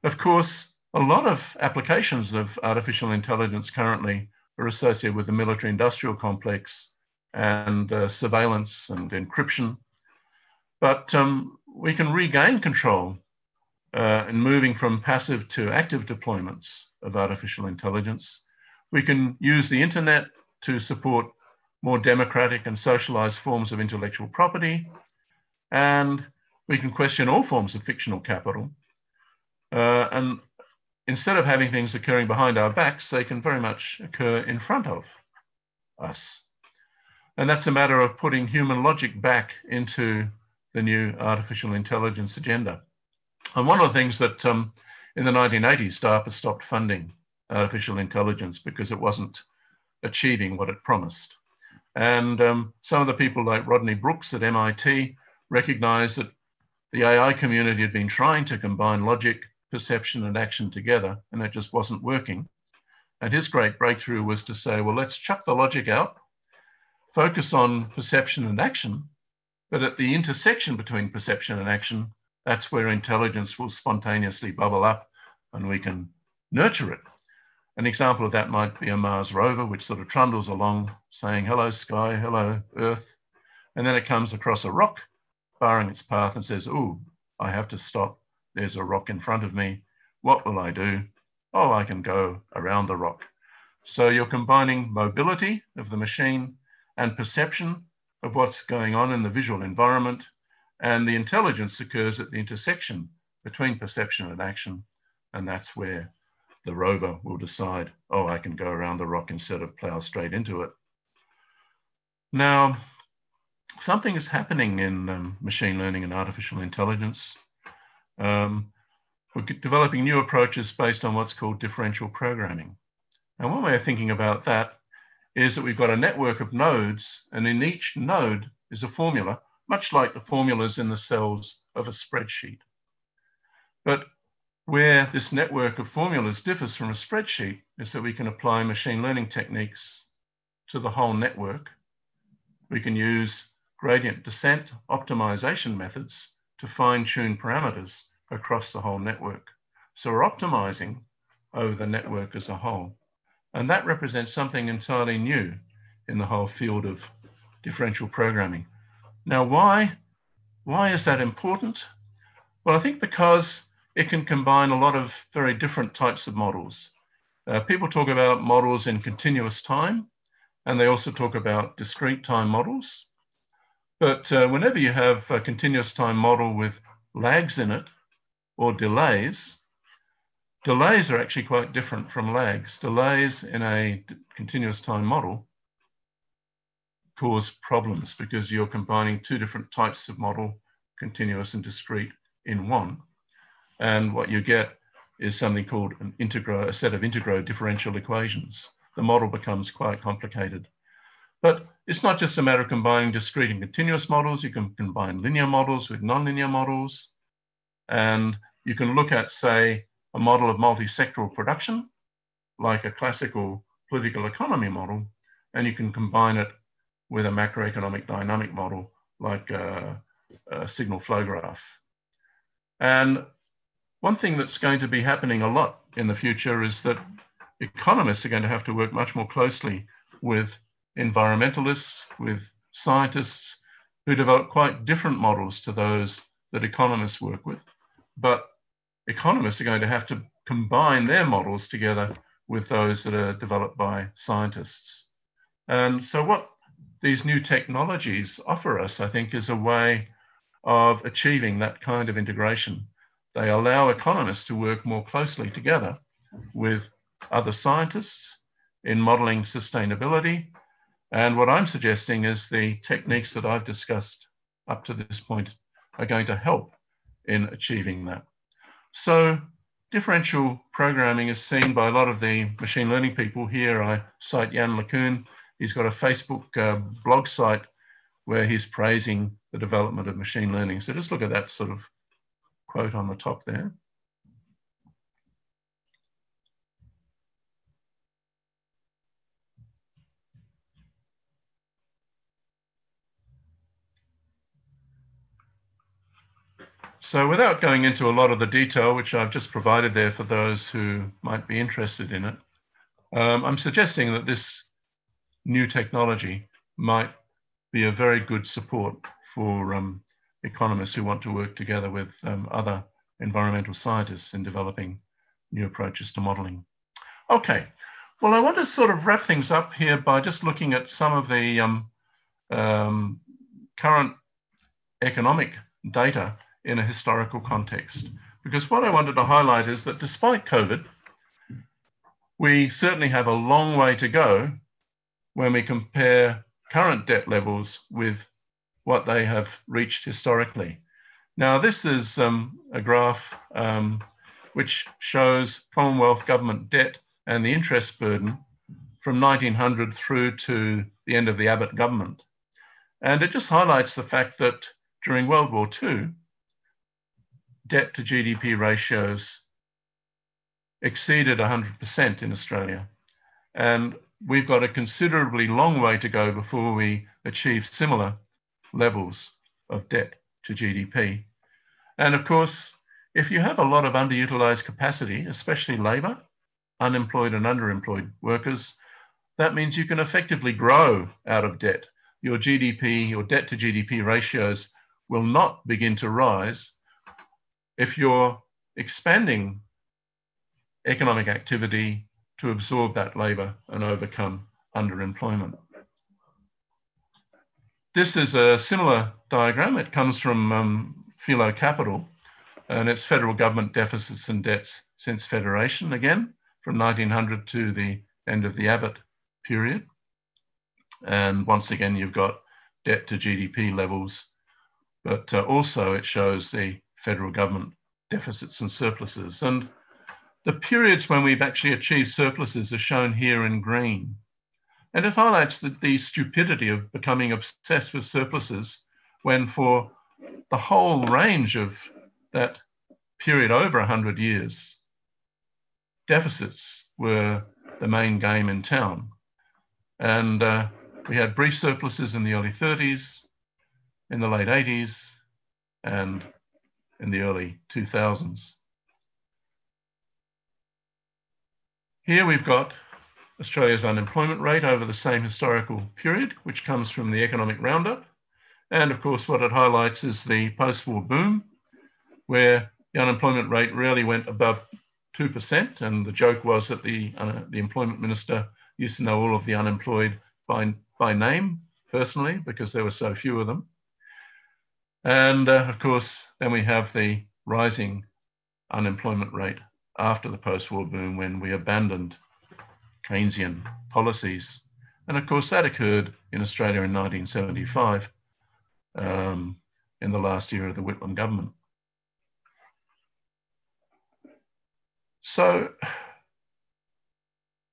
Of course, a lot of applications of artificial intelligence currently are associated with the military-industrial complex and surveillance and encryption. But we can regain control in moving from passive to active deployments of artificial intelligence. We can use the internet to support more democratic and socialized forms of intellectual property, and we can question all forms of fictional capital. And instead of having things occurring behind our backs, they can very much occur in front of us. And that's a matter of putting human logic back into the new artificial intelligence agenda. And one of the things that in the 1980s, DARPA stopped funding artificial intelligence because it wasn't achieving what it promised. And some of the people like Rodney Brooks at MIT recognized that the AI community had been trying to combine logic, perception, and action together, and it just wasn't working. And his great breakthrough was to say, well, let's chuck the logic out, focus on perception and action, but at the intersection between perception and action, that's where intelligence will spontaneously bubble up and we can nurture it. An example of that might be a Mars rover, which sort of trundles along saying, hello, sky, hello, Earth. And then it comes across a rock, barring its path and says, ooh, I have to stop. There's a rock in front of me. What will I do? Oh, I can go around the rock. So you're combining mobility of the machine and perception of what's going on in the visual environment. And the intelligence occurs at the intersection between perception and action. And that's where the rover will decide, oh, I can go around the rock instead of plow straight into it. Now, something is happening in machine learning and artificial intelligence. We're developing new approaches based on what's called differential programming. And one way of thinking about that is that we've got a network of nodes, and in each node is a formula, much like the formulas in the cells of a spreadsheet. But where this network of formulas differs from a spreadsheet is that we can apply machine learning techniques to the whole network. We can use gradient descent optimization methods to fine-tune parameters across the whole network. So we're optimizing over the network as a whole. And that represents something entirely new in the whole field of differential programming. Now, why is that important? Well, I think because it can combine a lot of very different types of models. People talk about models in continuous time, and they also talk about discrete time models. But whenever you have a continuous time model with lags in it or delays, delays are actually quite different from lags. Delays in a continuous time model cause problems because you're combining two different types of model, continuous and discrete, in one. And what you get is something called a set of integral differential equations. The model becomes quite complicated. But it's not just a matter of combining discrete and continuous models. You can combine linear models with nonlinear models. And you can look at, say, a model of multi-sectoral production, like a classical political economy model, and you can combine it with a macroeconomic dynamic model, like a signal flow graph. And one thing that's going to be happening a lot in the future is that economists are going to have to work much more closely with environmentalists, with scientists who develop quite different models to those that economists work with. But economists are going to have to combine their models together with those that are developed by scientists. And so what these new technologies offer us, I think, is a way of achieving that kind of integration. They allow economists to work more closely together with other scientists in modeling sustainability. And what I'm suggesting is the techniques that I've discussed up to this point are going to help in achieving that. So differential programming is seen by a lot of the machine learning people. Here I cite Jan LeCun. He's got a Facebook blog site where he's praising the development of machine learning. So just look at that sort of quote on the top there. So without going into a lot of the detail, which I've just provided there for those who might be interested in it, I'm suggesting that this new technology might be a very good support for economists who want to work together with other environmental scientists in developing new approaches to modeling. Okay, well, I want to sort of wrap things up here by just looking at some of the current economic data in a historical context. Because what I wanted to highlight is that despite COVID, we certainly have a long way to go when we compare current debt levels with what they have reached historically. Now, this is a graph which shows Commonwealth government debt and the interest burden from 1900 through to the end of the Abbott government. And it just highlights the fact that during World War II, debt to GDP ratios exceeded 100% in Australia. And we've got a considerably long way to go before we achieve similar levels of debt to GDP. And of course, if you have a lot of underutilized capacity, especially labor, unemployed and underemployed workers, that means you can effectively grow out of debt. Your GDP, your debt to GDP ratios will not begin to rise if you're expanding economic activity to absorb that labor and overcome underemployment. This is a similar diagram. It comes from Philo Capital, and it's federal government deficits and debts since Federation, again, from 1900 to the end of the Abbott period. And once again, you've got debt to GDP levels, but also it shows the federal government deficits and surpluses. And the periods when we've actually achieved surpluses are shown here in green. And it highlights the stupidity of becoming obsessed with surpluses when for the whole range of that period over 100 years, deficits were the main game in town. And we had brief surpluses in the early 30s, in the late 80s, and in the early 2000s. Here we've got Australia's unemployment rate over the same historical period, which comes from the economic roundup. And of course, what it highlights is the post-war boom, where the unemployment rate rarely went above 2%. And the joke was that the employment minister used to know all of the unemployed by name personally, because there were so few of them. And of course, then we have the rising unemployment rate after the post-war boom when we abandoned Keynesian policies. And of course, that occurred in Australia in 1975, in the last year of the Whitlam government. So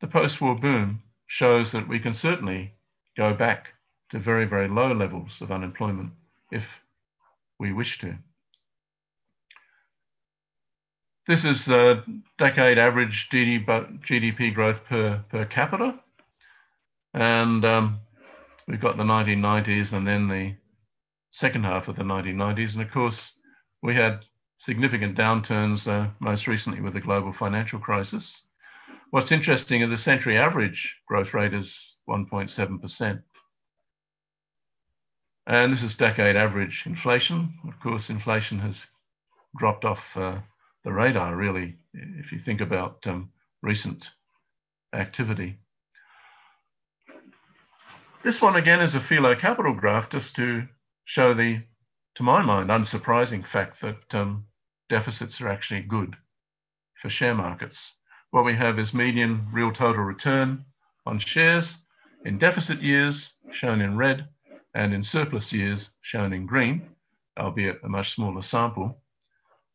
the post-war boom shows that we can certainly go back to very, very low levels of unemployment if we wish to. This is the decade average GDP growth per capita. And we've got the 1990s and then the second half of the 1990s. And of course, we had significant downturns, most recently with the global financial crisis. What's interesting is the century average growth rate is 1.7%. And this is decade average inflation. Of course, inflation has dropped off the radar, really, if you think about recent activity. This one, again, is a Philo Capital graph just to show the, to my mind, unsurprising fact that deficits are actually good for share markets. What we have is median real total return on shares in deficit years, shown in red, and in surplus years, shown in green, albeit a much smaller sample.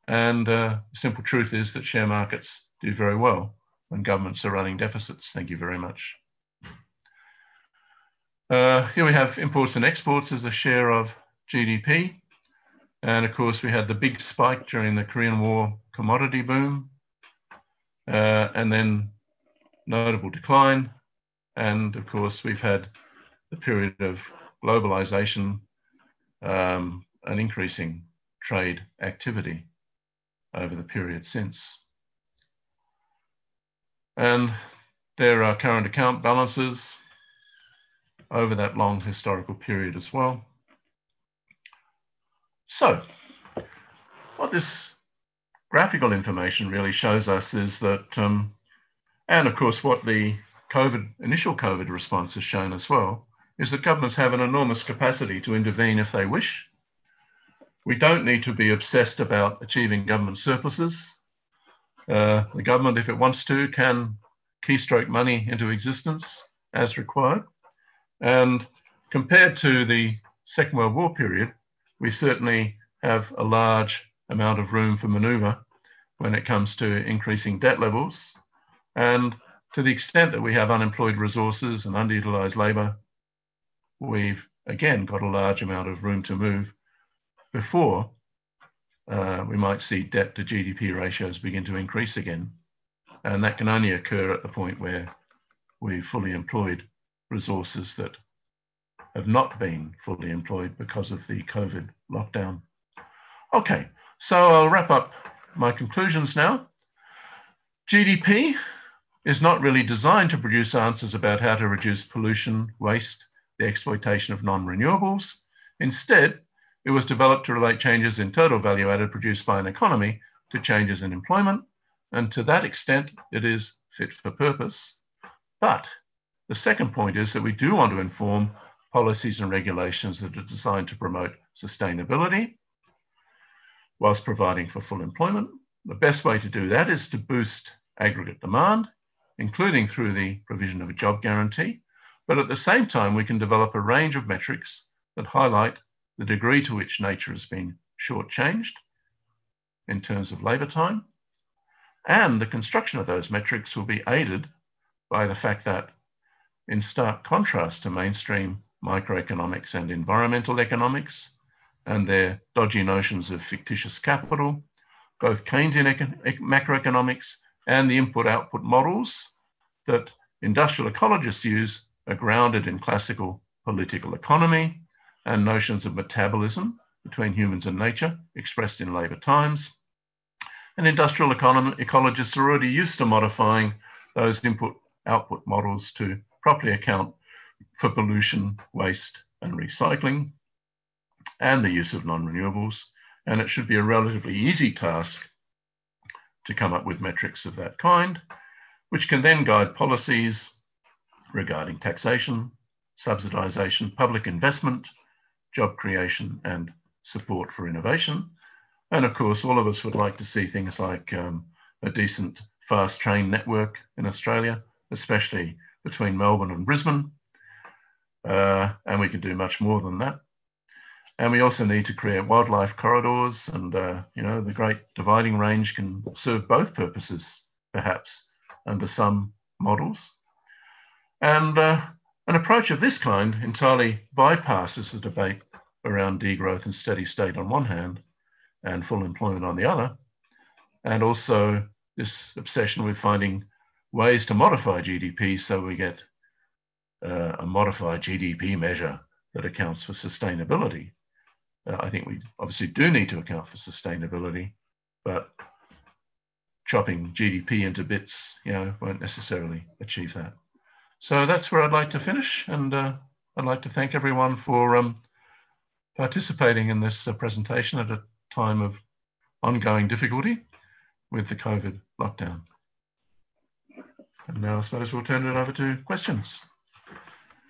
And the simple truth is that share markets do very well when governments are running deficits. Thank you very much. Here we have imports and exports as a share of GDP. And of course, we had the big spike during the Korean War commodity boom, and then notable decline. And of course, we've had the period of globalization and increasing trade activity over the period since. And there are current account balances over that long historical period as well. So, what this graphical information really shows us is that, and of course what the initial COVID response has shown as well, is that governments have an enormous capacity to intervene if they wish. We don't need to be obsessed about achieving government surpluses. The government, if it wants to, can keystroke money into existence as required. And compared to the Second World War period, we certainly have a large amount of room for maneuver when it comes to increasing debt levels. And to the extent that we have unemployed resources and underutilized labor, we've again got a large amount of room to move before we might see debt to GDP ratios begin to increase again. And that can only occur at the point where we've fully employed resources that have not been fully employed because of the COVID lockdown. Okay, so I'll wrap up my conclusions now. GDP is not really designed to produce answers about how to reduce pollution, waste, the exploitation of non-renewables. Instead, it was developed to relate changes in total value added produced by an economy to changes in employment, and to that extent, it is fit for purpose. But the second point is that we do want to inform policies and regulations that are designed to promote sustainability whilst providing for full employment. The best way to do that is to boost aggregate demand, including through the provision of a job guarantee. But at the same time, we can develop a range of metrics that highlight the degree to which nature has been shortchanged in terms of labour time. And the construction of those metrics will be aided by the fact that, in stark contrast to mainstream microeconomics and environmental economics and their dodgy notions of fictitious capital, both Keynesian macroeconomics and the input-output models that industrial ecologists use are grounded in classical political economy and notions of metabolism between humans and nature expressed in labour times. And industrial ecologists are already used to modifying those input-output models to properly account for pollution, waste, and recycling, and the use of non-renewables. And it should be a relatively easy task to come up with metrics of that kind, which can then guide policies regarding taxation, subsidisation, public investment, job creation, and support for innovation. And of course, all of us would like to see things like a decent fast train network in Australia, especially between Melbourne and Brisbane. And we can do much more than that. And we also need to create wildlife corridors, and the Great Dividing Range can serve both purposes, perhaps, under some models. And an approach of this kind entirely bypasses the debate around degrowth and steady state on one hand, and full employment on the other, and also this obsession with finding ways to modify GDP so we get a modified GDP measure that accounts for sustainability. I think we obviously do need to account for sustainability, but chopping GDP into bits, won't necessarily achieve that. So that's where I'd like to finish, and I'd like to thank everyone for participating in this presentation at a time of ongoing difficulty with the COVID lockdown. And now I suppose we'll turn it over to questions.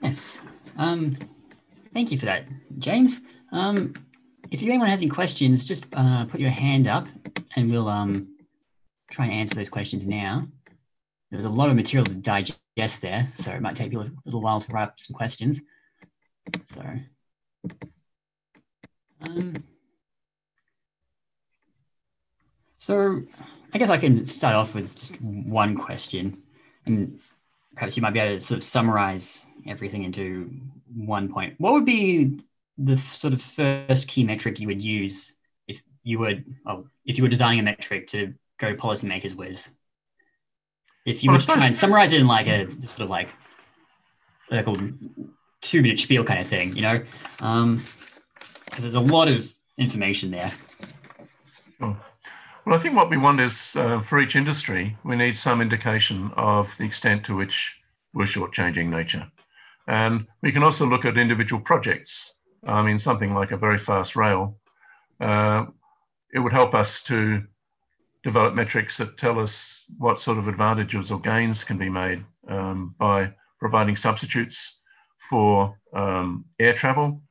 Yes, thank you for that, James. If anyone has any questions, just put your hand up and we'll try and answer those questions now. There's a lot of material to digest there, so it might take you a little while to write up some questions. So I guess I can start off with just one question, and perhaps you might be able to sort of summarize everything into one point. What would be the sort of first key metric you would use if you were designing a metric to go to policymakers with? If you Well, were I to try and suppose, summarize it in like a sort of like a 2-minute spiel kind of thing, because there's a lot of information there. oh, well, I think what we want is for each industry, we need some indication of the extent to which we're shortchanging nature. And we can also look at individual projects. I mean, something like a very fast rail, it would help us to develop metrics that tell us what sort of advantages or gains can be made by providing substitutes for air travel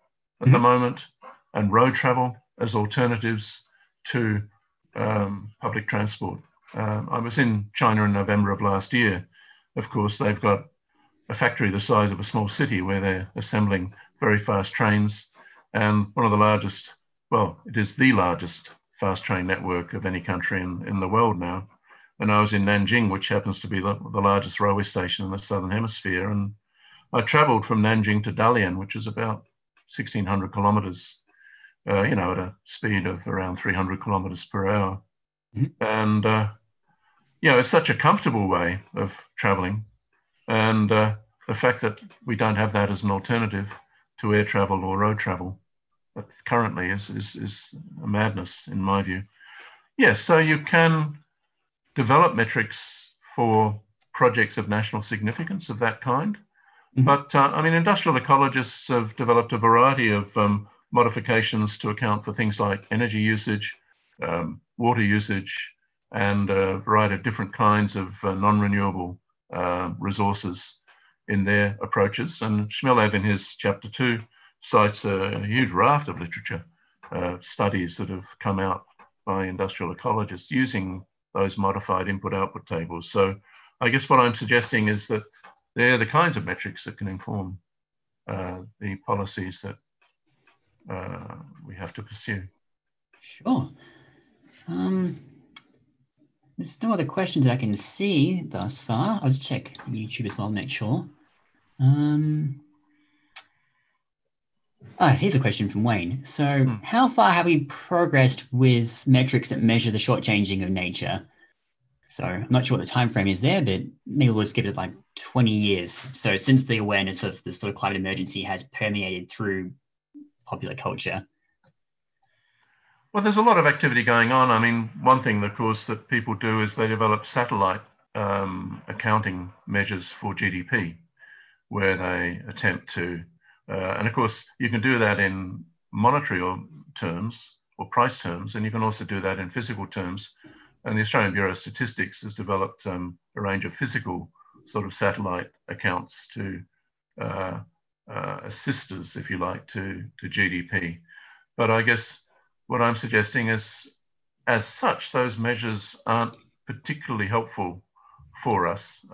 at the moment and road travel as alternatives to public transport. I was in China in November of last year. Of course, they've got a factory the size of a small city where they're assembling very fast trains, and one of the largest, well, it is the largest fast train network of any country in the world now. And I was in Nanjing, which happens to be the largest railway station in the Southern Hemisphere. And I traveled from Nanjing to Dalian, which is about 1,600 kilometers, at a speed of around 300 kilometers per hour. And, it's such a comfortable way of traveling. And the fact that we don't have that as an alternative to air travel or road travel currently is a madness in my view. Yes, so you can develop metrics for projects of national significance of that kind. But industrial ecologists have developed a variety of modifications to account for things like energy usage, water usage, and a variety of different kinds of non-renewable resources in their approaches. And Shmielev in his chapter 2 cites a huge raft of literature, studies that have come out by industrial ecologists using those modified input-output tables. So I guess what I'm suggesting is that they're the kinds of metrics that can inform the policies that we have to pursue. Sure. There's no other questions that I can see thus far. I'll just check YouTube as well, make sure. Here's a question from Wayne. So how far have we progressed with metrics that measure the shortchanging of nature? So I'm not sure what the time frame is there, but maybe we'll just give it like 20 years. So since the awareness of the sort of climate emergency has permeated through popular culture. Well, there's a lot of activity going on. I mean, one thing, of course, that people do is they develop satellite accounting measures for GDP, where they attempt to, and of course, you can do that in monetary terms or price terms, and you can also do that in physical terms. And the Australian Bureau of Statistics has developed a range of physical sort of satellite accounts to assist us, if you like, to GDP. But I guess what I'm suggesting is, as such, those measures aren't particularly helpful for us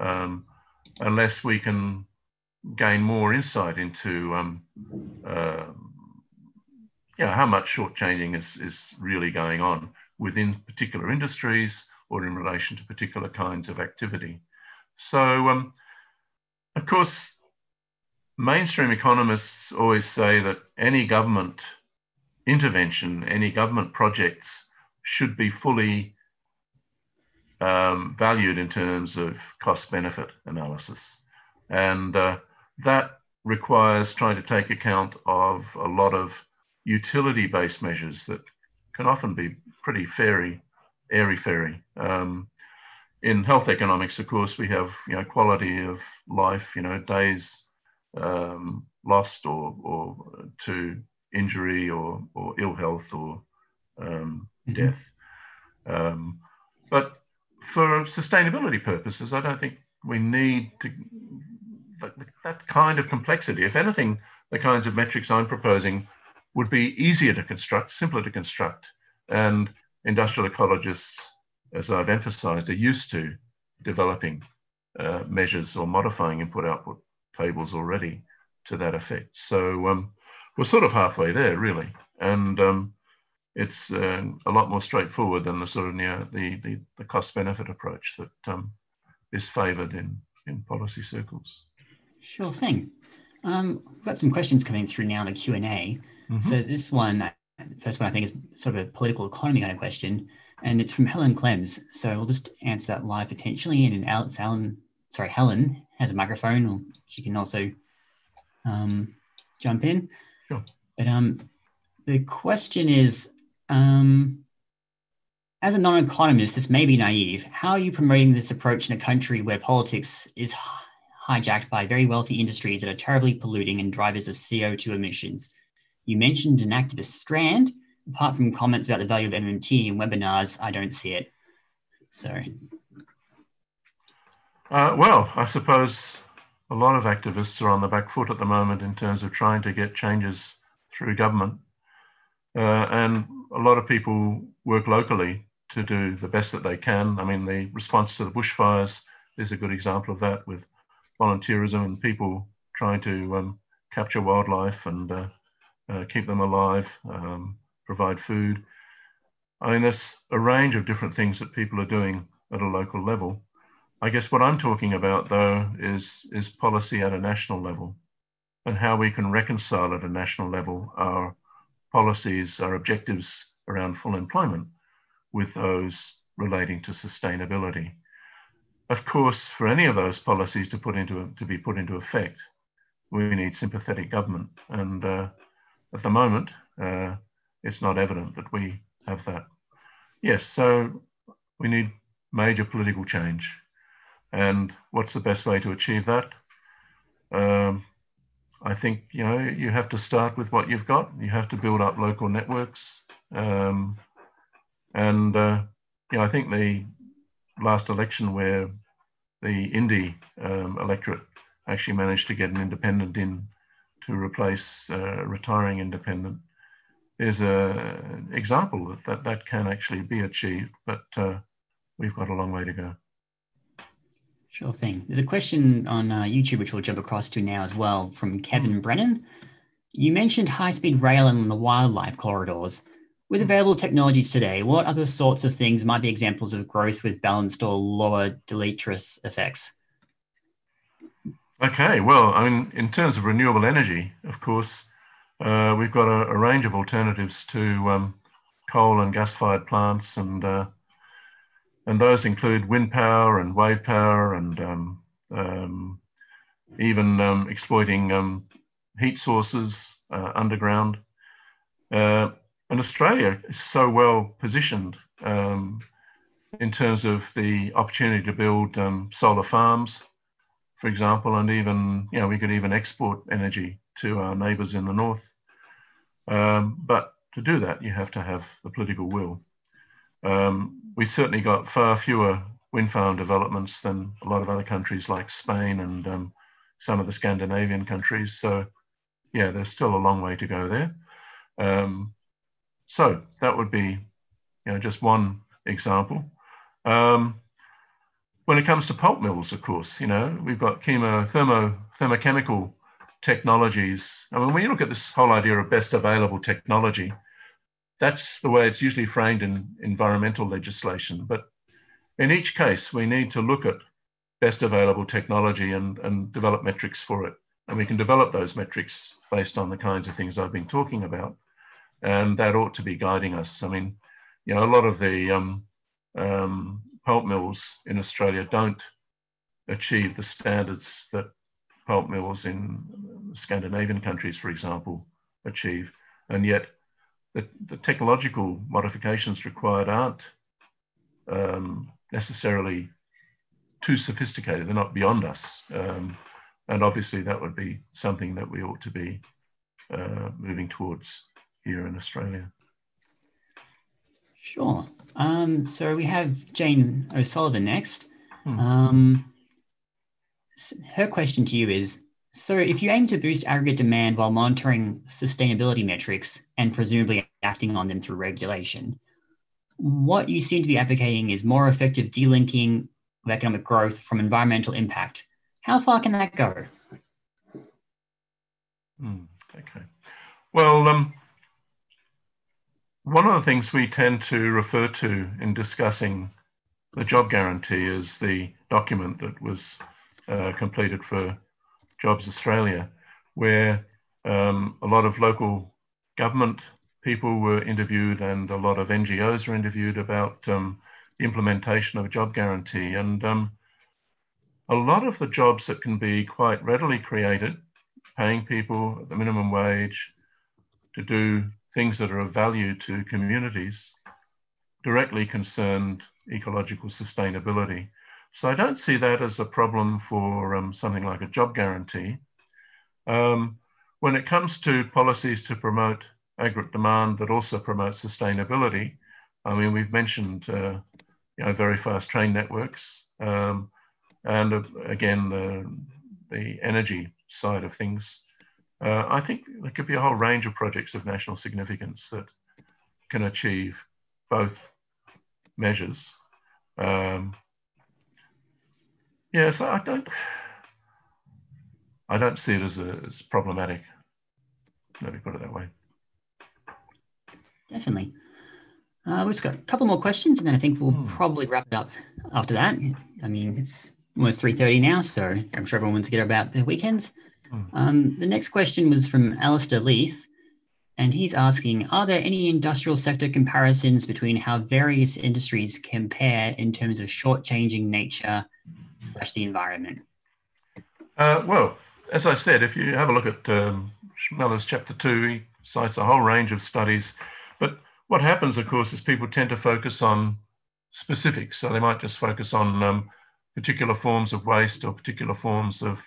unless we can gain more insight into how much shortchanging is really going on within particular industries or in relation to particular kinds of activity. So, of course, mainstream economists always say that any government intervention, any government projects should be fully valued in terms of cost-benefit analysis. And that requires trying to take account of a lot of utility-based measures that can often be pretty airy-fairy. In health economics, of course, we have quality of life, days lost or to injury or ill health or death. But for sustainability purposes, I don't think we need to that kind of complexity. If anything, the kinds of metrics I'm proposing would be easier to construct, simpler to construct. And industrial ecologists, as I've emphasized, are used to developing measures or modifying input-output tables already to that effect. So we're sort of halfway there, really. And it's a lot more straightforward than the sort of the cost-benefit approach that is favored in policy circles. Sure thing. We've got some questions coming through now in the Q&A. So this one, first one I think is sort of a political economy kind of question, and it's from Helen Clems. So we'll just answer that live potentially, and Helen has a microphone, or she can also jump in. Sure. But the question is, as a non-economist, this may be naive. How are you promoting this approach in a country where politics is hijacked by very wealthy industries that are terribly polluting and drivers of CO2 emissions? You mentioned an activist strand. Apart from comments about the value of MMT in webinars, I don't see it. So. Well, I suppose a lot of activists are on the back foot at the moment in terms of trying to get changes through government. And a lot of people work locally to do the best that they can. I mean, the response to the bushfires is a good example of that, with volunteerism and people trying to capture wildlife and keep them alive, provide food. I mean, there's a range of different things that people are doing at a local level. I guess what I'm talking about, though, is policy at a national level, and how we can reconcile at a national level our policies, our objectives around full employment with those relating to sustainability. Of course, for any of those policies to be put into effect, we need sympathetic government, and at the moment, it's not evident that we have that. Yes, so we need major political change. And what's the best way to achieve that? I think, you have to start with what you've got. You have to build up local networks. I think the last election where the Indie electorate actually managed to get an independent in to replace a retiring independent is an example that can actually be achieved, but we've got a long way to go. Sure thing. There's a question on YouTube, which we'll jump across to now as well, from Kevin Brennan. You mentioned high-speed rail and the wildlife corridors. With available technologies today, what other sorts of things might be examples of growth with balanced or lower deleterious effects? Okay, well, I mean, in terms of renewable energy, of course, we've got a range of alternatives to coal and gas-fired plants, and those include wind power and wave power, and even exploiting heat sources underground. And Australia is so well positioned in terms of the opportunity to build solar farms, for example, and even, we could even export energy to our neighbours in the north. But to do that, you have to have the political will. We've certainly got far fewer wind farm developments than a lot of other countries like Spain and some of the Scandinavian countries. So, yeah, there's still a long way to go there. So that would be, just one example. When it comes to pulp mills, of course, we've got thermochemical technologies. I mean, when you look at this whole idea of best available technology, that's the way it's usually framed in environmental legislation. But in each case, we need to look at best available technology and develop metrics for it. And we can develop those metrics based on the kinds of things I've been talking about. And that ought to be guiding us. I mean, a lot of the pulp mills in Australia don't achieve the standards that pulp mills in Scandinavian countries, for example, achieve. And yet the technological modifications required aren't necessarily too sophisticated. They're not beyond us. And obviously that would be something that we ought to be moving towards here in Australia. Sure. So we have Jane O'Sullivan next. Her question to you is, so if you aim to boost aggregate demand while monitoring sustainability metrics and presumably acting on them through regulation, what you seem to be advocating is more effective delinking of economic growth from environmental impact. How far can that go? Okay. Well, one of the things we tend to refer to in discussing the job guarantee is the document that was completed for Jobs Australia, where a lot of local government people were interviewed and a lot of NGOs were interviewed about the implementation of a job guarantee. And a lot of the jobs that can be quite readily created, paying people at the minimum wage to do things that are of value to communities, directly concerned ecological sustainability. So I don't see that as a problem for something like a job guarantee. When it comes to policies to promote aggregate demand that also promote sustainability, I mean, we've mentioned very fast train networks, and again, the energy side of things. I think there could be a whole range of projects of national significance that can achieve both measures. So I don't see it as problematic. Let me put it that way. Definitely. We've got a couple more questions, and then I think we'll probably wrap it up after that. I mean, it's almost 3:30 now, so I'm sure everyone wants to get about their weekends. The next question was from Alistair Leith, and he's asking, are there any industrial sector comparisons between how various industries compare in terms of shortchanging nature / the environment? Well, as I said, if you have a look at Schmeller's chapter 2, he cites a whole range of studies. But what happens, of course, is people tend to focus on specifics. So they might just focus on particular forms of waste or particular forms of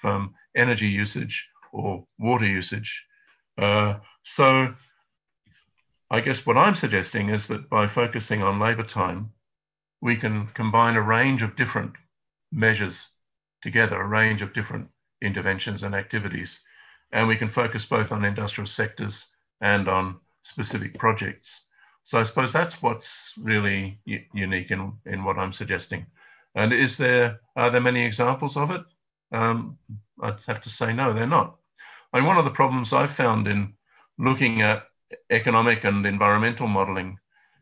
energy usage or water usage. So I guess what I'm suggesting is that by focusing on labour time, we can combine a range of different measures together, a range of different interventions and activities, and we can focus both on industrial sectors and on specific projects. So I suppose that's what's really unique in what I'm suggesting. And are there many examples of it? I'd have to say no, they're not. I mean, one of the problems I've found in looking at economic and environmental modelling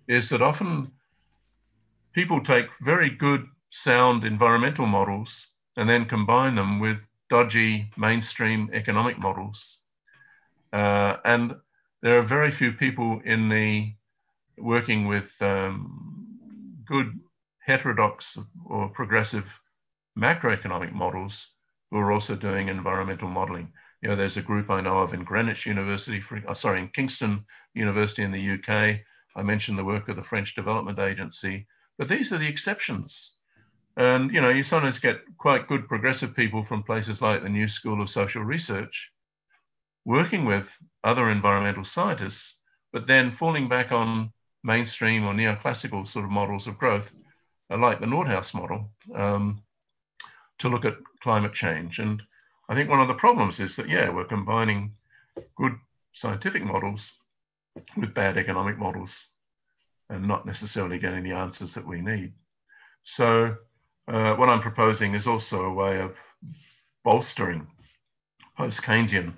is that often people take very good, sound environmental models and then combine them with dodgy mainstream economic models. And there are very few people working with good heterodox or progressive macroeconomic models who are also doing environmental modelling. You know, there's a group I know of in Greenwich University, in Kingston University in the UK. I mentioned the work of the French Development Agency, but these are the exceptions. And, you know, you sometimes get quite good progressive people from places like the New School of Social Research working with other environmental scientists, but then falling back on mainstream or neoclassical sort of models of growth, like the Nordhaus model, to look at climate change. And I think one of the problems is that, we're combining good scientific models with bad economic models and not necessarily getting the answers that we need. So what I'm proposing is also a way of bolstering post-Keynesian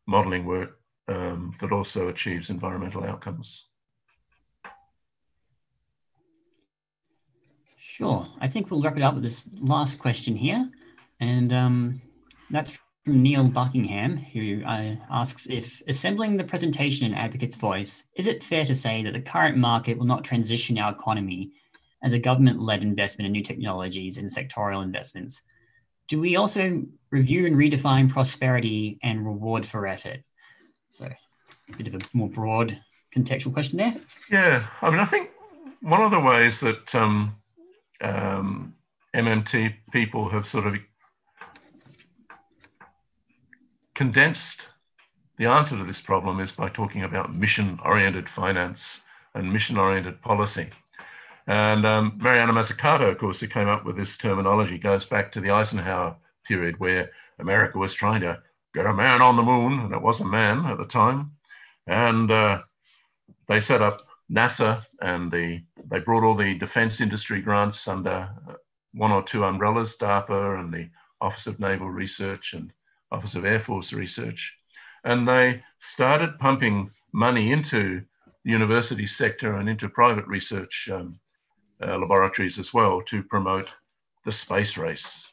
modelling work that also achieves environmental outcomes. Sure. I think we'll wrap it up with this last question here. And that's from Neil Buckingham, who asks, if assembling the presentation in Advocate's Voice, is it fair to say that the current market will not transition our economy as a government-led investment in new technologies and sectorial investments? Do we also review and redefine prosperity and reward for effort? So a bit of a more broad contextual question there. Yeah, I mean, I think one of the ways that MMT people have sort of condensed the answer to this problem is by talking about mission-oriented finance and mission-oriented policy. And Mariana Mazzucato, of course, who came up with this terminology, goes back to the Eisenhower period where America was trying to get a man on the moon, and it was a man at the time. And they set up NASA, and they brought all the defense industry grants under one or two umbrellas, DARPA and the Office of Naval Research and Office of Air Force Research. And they started pumping money into the university sector and into private research laboratories as well to promote the space race.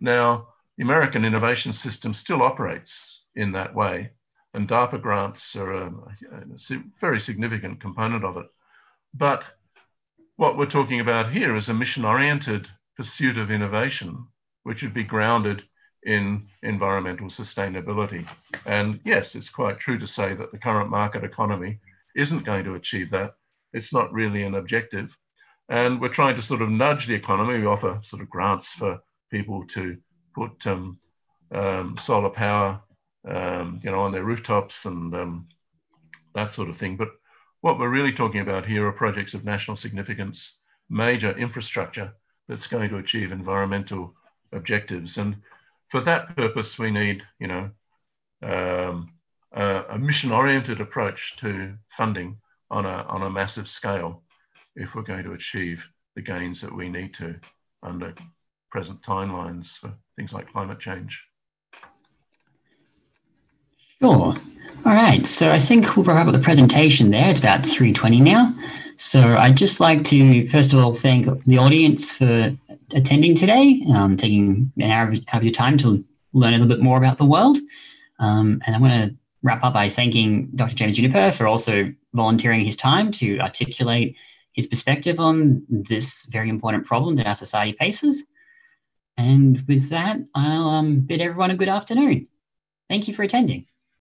Now, the American innovation system still operates in that way, and DARPA grants are a very significant component of it. But what we're talking about here is a mission-oriented pursuit of innovation, which would be grounded in environmental sustainability. And yes, it's quite true to say that the current market economy isn't going to achieve that. It's not really an objective. And we're trying to sort of nudge the economy. We offer sort of grants for people to put solar power on their rooftops and that sort of thing. But what we're really talking about here are projects of national significance, major infrastructure that's going to achieve environmental objectives. And for that purpose, we need, a mission-oriented approach to funding on a massive scale if we're going to achieve the gains that we need to under present timelines for things like climate change. Sure. All right, so I think we'll wrap up the presentation there. It's about 3:20 now. So I'd just like to, first of all, thank the audience for attending today, taking an hour of your time to learn a little bit more about the world. And I'm going to wrap up by thanking Dr. James Juniper for also volunteering his time to articulate his perspective on this very important problem that our society faces. And with that, I'll bid everyone a good afternoon. Thank you for attending.